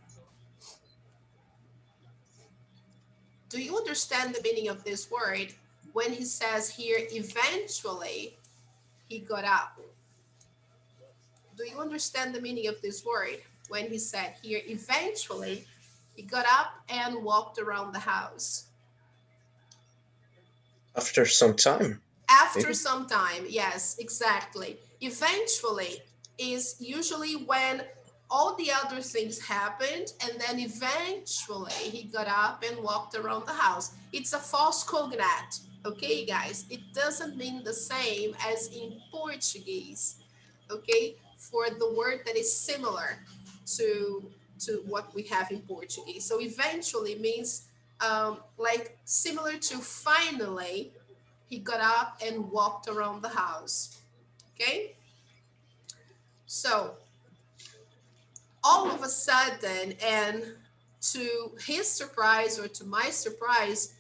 Do you understand the meaning of this word when he says here, eventually he got up? Do you understand the meaning of this word when he said here, eventually he got up and walked around the house?
After some time.
After
Maybe.
some time, yes, exactly. Eventually is usually when all the other things happened, and then eventually he got up and walked around the house. It's a false cognate, okay, guys? It doesn't mean the same as in Portuguese, okay? For the word that is similar to what we have in Portuguese. So eventually means like similar to finally, he got up and walked around the house. Okay? So, all of a sudden, and to his surprise or to my surprise,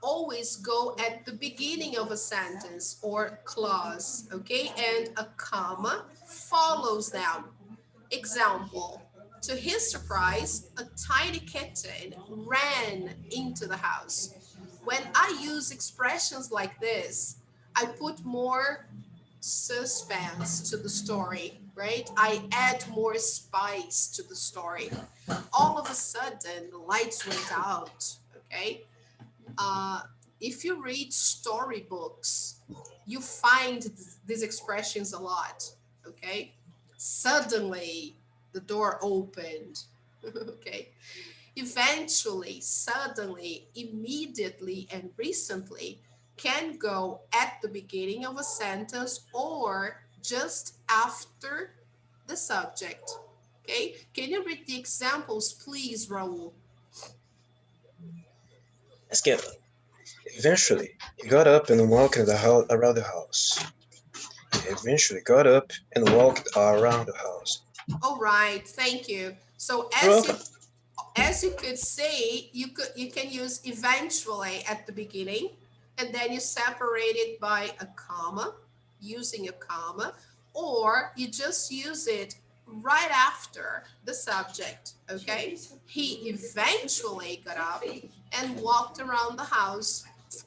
always go at the beginning of a sentence or clause, okay? And a comma follows them. Example, to his surprise, a tiny kitten ran into the house. When I use expressions like this, I put more suspense to the story, right? I add more spice to the story. All of a sudden, the lights went out, okay? uh, if you read storybooks, you find these expressions a lot. Okay, suddenly the door opened. Okay, eventually, suddenly, immediately, and recently can go at the beginning of a sentence or just after the subject. Okay, can you read the examples, please, Raul?
Skip. Eventually, he got up and walked around the house. He eventually got up and walked around the house.
All right, thank you. So
You're welcome.
as you could say, you can use eventually at the beginning, and then you separate it by a comma, using a comma, or you just use it right after the subject. Okay, he eventually got up and walked around the house.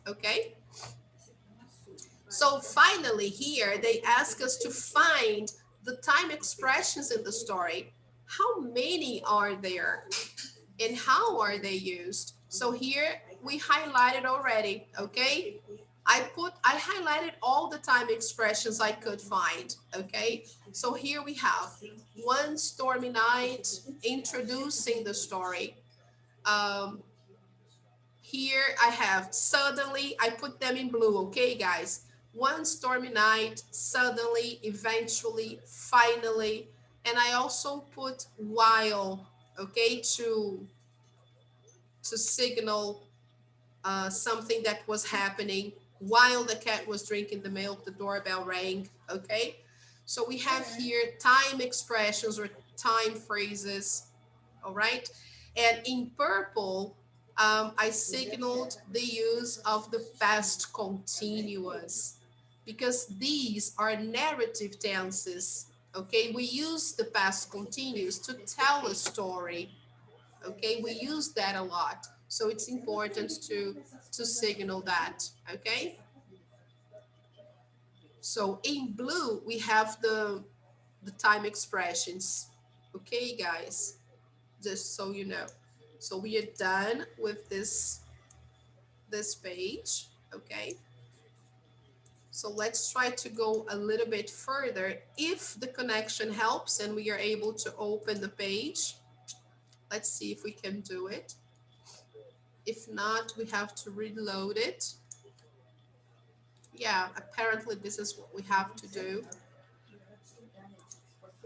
Okay, so finally here they ask us to find the time expressions in the story. How many are there and how are they used? So here we highlighted already, okay? I highlighted all the time expressions I could find, okay? So here we have one stormy night, introducing the story. Um, Here I have suddenly, I put them in blue, okay, guys? One stormy night, suddenly, eventually, finally, and I also put while, okay, to signal something that was happening while the cat was drinking the milk, the doorbell rang, okay? So we have here time expressions or time phrases, all right? And in purple, I signaled the use of the past continuous because these are narrative tenses, okay? We use the past continuous to tell a story, okay? We use that a lot. So it's important to signal that, okay? So in blue, we have the time expressions, okay, guys? Just so you know. So we are done with this page, okay? So let's try to go a little bit further. If the connection helps and we are able to open the page, let's see if we can do it. If not, we have to reload it. Yeah, apparently this is what we have to do.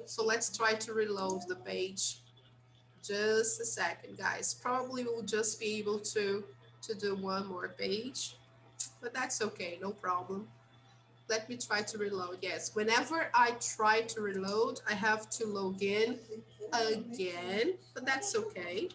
So let's try to reload the page. Just a second, guys. Probably we'll just be able to do one more page, but that's okay, no problem. Let me try to reload. Yes, whenever I try to reload, I have to log in again, but that's okay.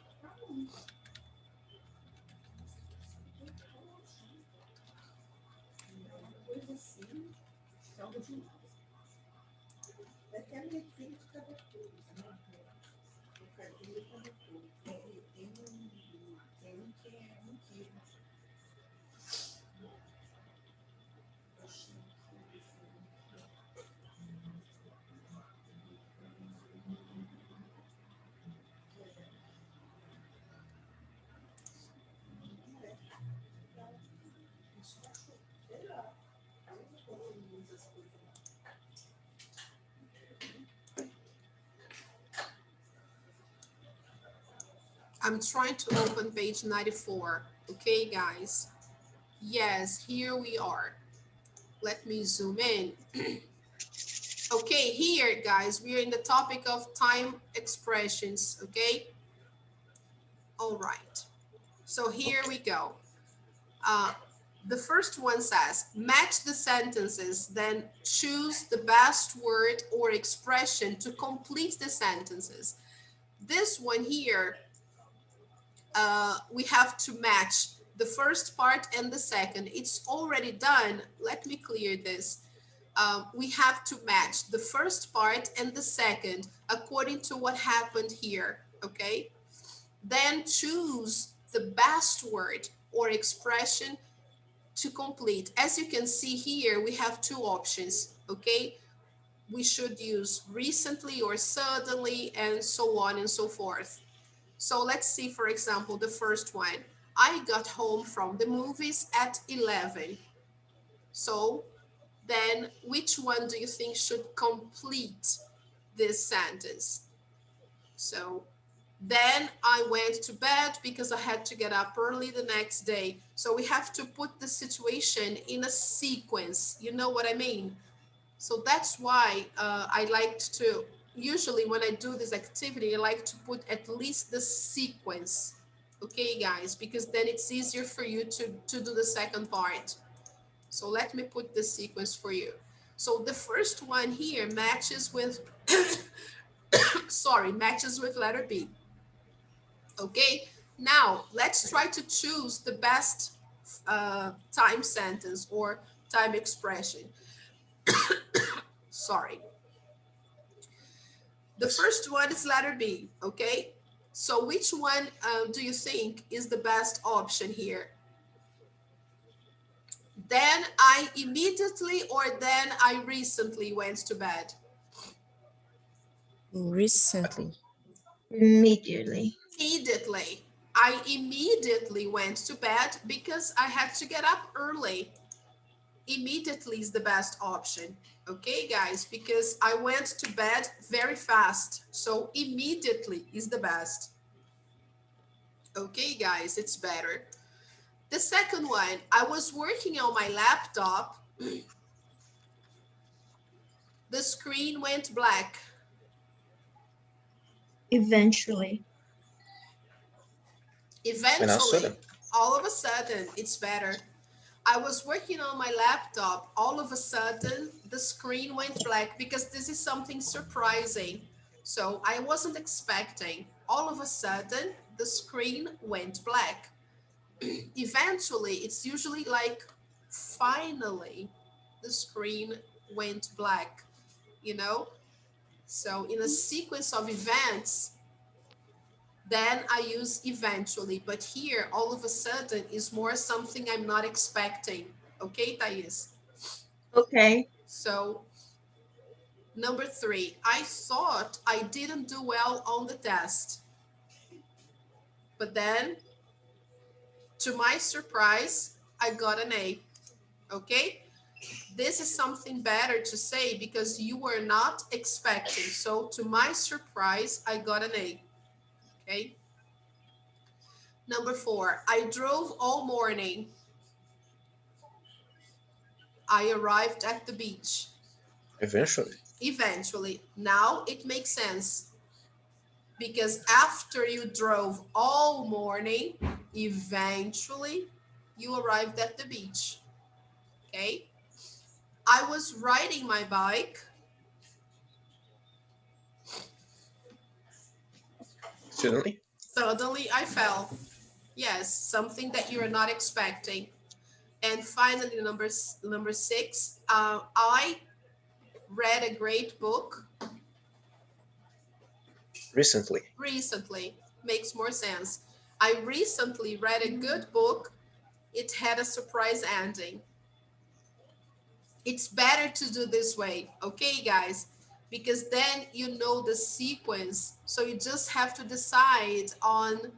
I'm trying to open page 94. Okay, guys. Yes, here we are. Let me zoom in. Okay, here, guys, we are in the topic of time expressions, okay? All right. So here we go. Uh, the first one says, match the sentences, then choose the best word or expression to complete the sentences. This one here, we have to match the first part and the second. It's already done. Let me clear this. We have to match the first part and the second according to what happened here, okay? Then choose the best word or expression to complete. As you can see here, we have two options, okay? We should use recently or suddenly and so on and so forth. So let's see, for example, the first one. I got home from the movies at 11. So then which one do you think should complete this sentence? So then I went to bed because I had to get up early the next day. So we have to put the situation in a sequence. You know what I mean? So that's why I liked to, usually when I do this activity, I like to put at least the sequence. Okay, guys, because then it's easier for you to do the second part. So let me put the sequence for you. So the first one here matches with, sorry, matches with letter B. Okay, now let's try to choose the best time sentence or time expression. Sorry. The first one is letter B, okay? So which one do you think is the best option here? Then I immediately or then I recently went to bed?
Recently.
Immediately.
Immediately. I immediately went to bed because I had to get up early. Immediately is the best option. Okay, guys, because I went to bed very fast. So immediately is the best. Okay, guys, it's better. The second one, I was working on my laptop. The screen went black.
Eventually.
Eventually, all of a sudden, it's better. I was working on my laptop. All of a sudden, the screen went black because this is something surprising. So I wasn't expecting. All of a sudden, the screen went black. Eventually, it's usually like finally, the screen went black, you know? So in a sequence of events, then I use eventually. But here, all of a sudden, is more something I'm not expecting. Okay, Thais?
Okay.
So number 3, I thought I didn't do well on the test. But then, to my surprise, I got an A. Okay? This is something better to say because you were not expecting. So to my surprise, I got an A. Okay? Number 4, I drove all morning. I arrived at the beach.
Eventually.
Eventually. Now it makes sense because after you drove all morning, eventually you arrived at the beach. Okay? I was riding my bike.
Suddenly.
Suddenly I fell. Yes, something that you are not expecting. And finally, number 6, I read a great book
Recently.
recently. Makes more sense. I recently read a good book. It had a surprise ending. It's better to do this way, okay, guys? Because then you know the sequence. So you just have to decide on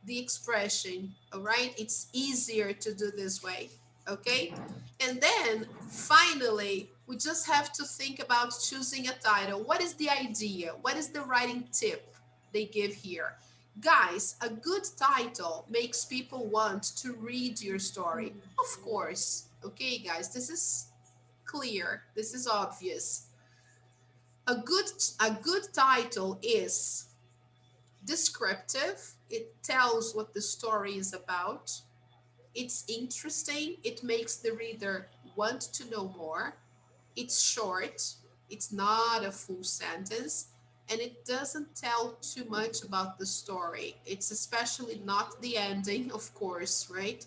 the expression, all right? It's easier to do this way, okay? And then finally, we just have to think about choosing a title. What is the idea? What is the writing tip they give here? Guys, a good title makes people want to read your story. Of course, okay, guys, this is clear. This is obvious. A good title is descriptive. It tells what the story is about. It's interesting. It makes the reader want to know more. It's short. It's not a full sentence. and it doesn't tell too much about the story. It's especially not the ending, of course, right?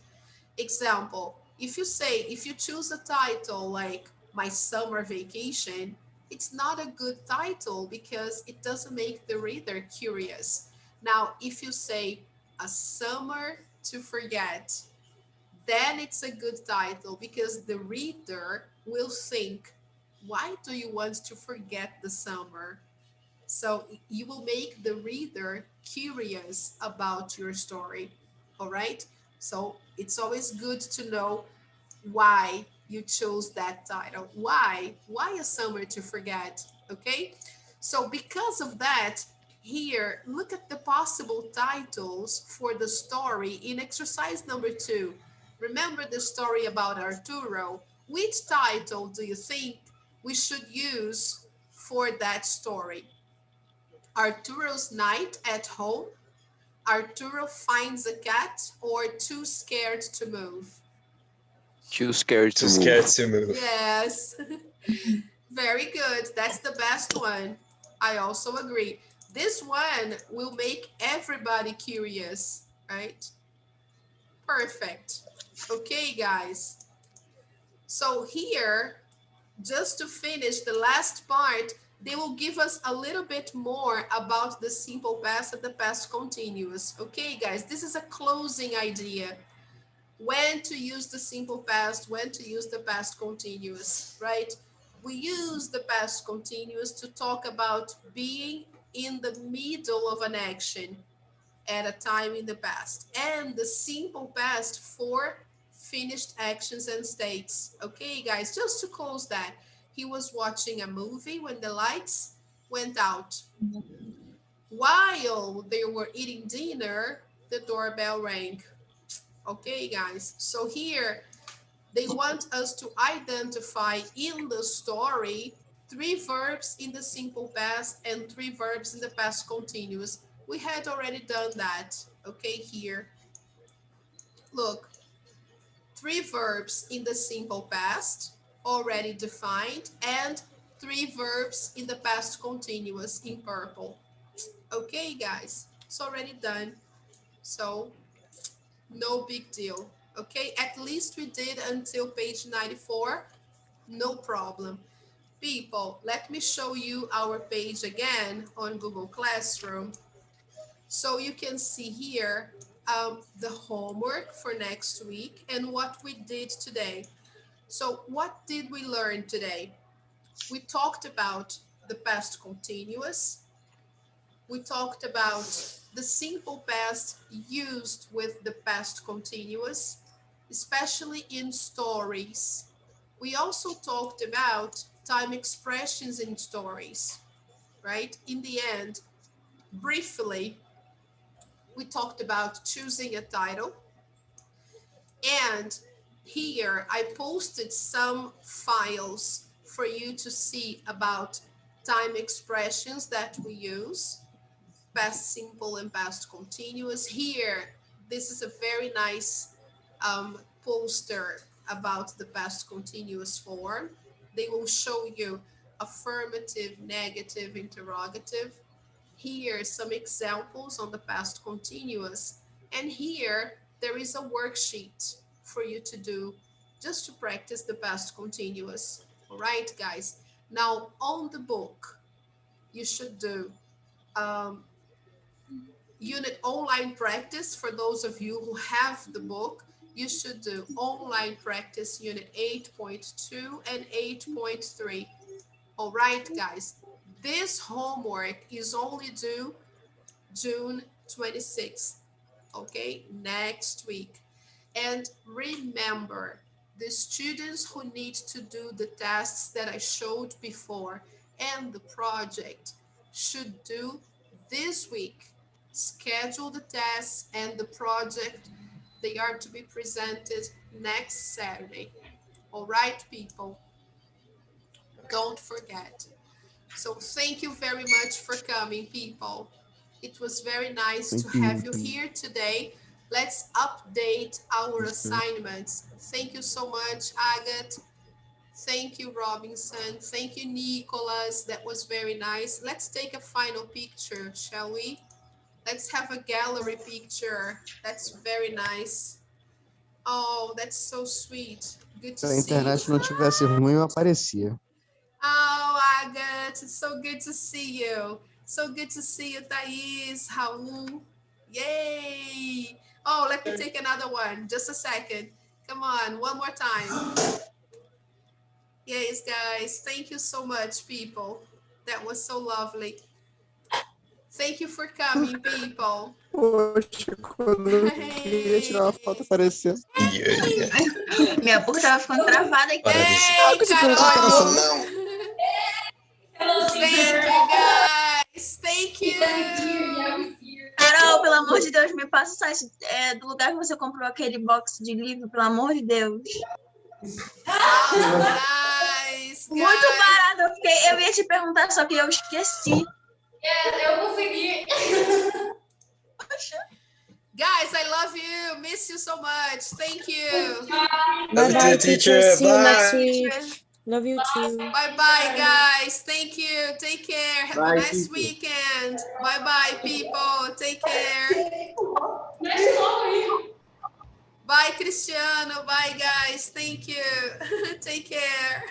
Example, if you choose a title like My Summer Vacation, it's not a good title because it doesn't make the reader curious. Now, if you say A Summer to Forget, then it's a good title because the reader will think, why do you want to forget the summer? So you will make the reader curious about your story. All right. So it's always good to know why you chose that title. Why? Why A Summer to Forget? Okay. So because of that, here, look at the possible titles for the story in exercise number 2. Remember the story about Arturo. Which title do you think we should use for that story? Arturo's Night at Home, Arturo Finds a Cat, or Too Scared to Move?
Too scared
Too
to
scared
move.
to move.
Yes, very good. That's the best one. I also agree. This one will make everybody curious, right? Perfect. Okay, guys. So here, just to finish the last part, they will give us a little bit more about the simple past and the past continuous. Okay, guys, this is a closing idea. When to use the simple past, when to use the past continuous, right? We use the past continuous to talk about being in the middle of an action at a time in the past, and the simple past for finished actions and states. Okay, guys, just to close that, he was watching a movie when the lights went out. While they were eating dinner, the doorbell rang. Okay, guys, so here they want us to identify in the story 3 verbs in the simple past and 3 verbs in the past continuous. We had already done that. Okay, here. Look, 3 verbs in the simple past already defined and 3 verbs in the past continuous in purple. Okay, guys, it's already done. So no big deal. Okay, at least we did until page 94. No problem. People, let me show you our page again on Google Classroom. So you can see here the homework for next week and what we did today. So what did we learn today? We talked about the past continuous. We talked about the simple past used with the past continuous, especially in stories. We also talked about time expressions in stories, right? In the end, briefly, we talked about choosing a title. And here I posted some files for you to see about time expressions that we use, past simple and past continuous. Here, this is a very nice poster about the past continuous form. They will show you affirmative, negative, interrogative. Here, some examples on the past continuous. And here, there is a worksheet for you to do just to practice the past continuous. All right, guys. Now, on the book, you should do unit online practice. For those of you who have the book, you should do online practice unit 8.2 and 8.3. All right, guys. This homework is only due June 26th, okay, next week. And remember, the students who need to do the tasks that I showed before and the project should do this week. Schedule the tasks and the project. They are to be presented next Saturday. All right, people, don't forget. So thank you very much for coming, people. It was very nice to
Thank
have
you.
you here today. Let's update our
Yes, sir.
assignments. Thank you so much, Agat. Thank you, Robinson. Thank you, Nicholas. That was very nice. Let's take a final picture, shall we? Let's have a gallery picture. That's very nice. Oh, that's so sweet. Good to
Se a
see you.
internet não tivesse ruim, eu aparecia.
Oh, Agatha, it's so good to see you. So good to see you, Thais, Raul. Yay. Oh, let me take another one. Just a second. Come on, one more time. Yes, guys. Thank you so much, people. That was so lovely. Thank you for coming, people.
Poxa, quando eu queria tirar uma foto, apareceu.
Minha boca tava ficando travada aqui.
Hey, Carol. Thank you, guys. Thank you.
Carol, pelo amor de Deus, me passa o site do lugar que você comprou aquele box de livro, pelo amor de Deus.
Nice, guys.
Muito barato. Eu ia te perguntar, só que eu esqueci.
Eu consegui.
Guys, I love you. Miss you so much. Thank you.
Bye-bye, teacher. See you next
Bye.
week. Love you too.
Bye-bye, guys. Thank you. Take care. Have a nice weekend. Bye-bye, people. Take care. Bye, Cristiano. Bye, guys. Thank you. Take care.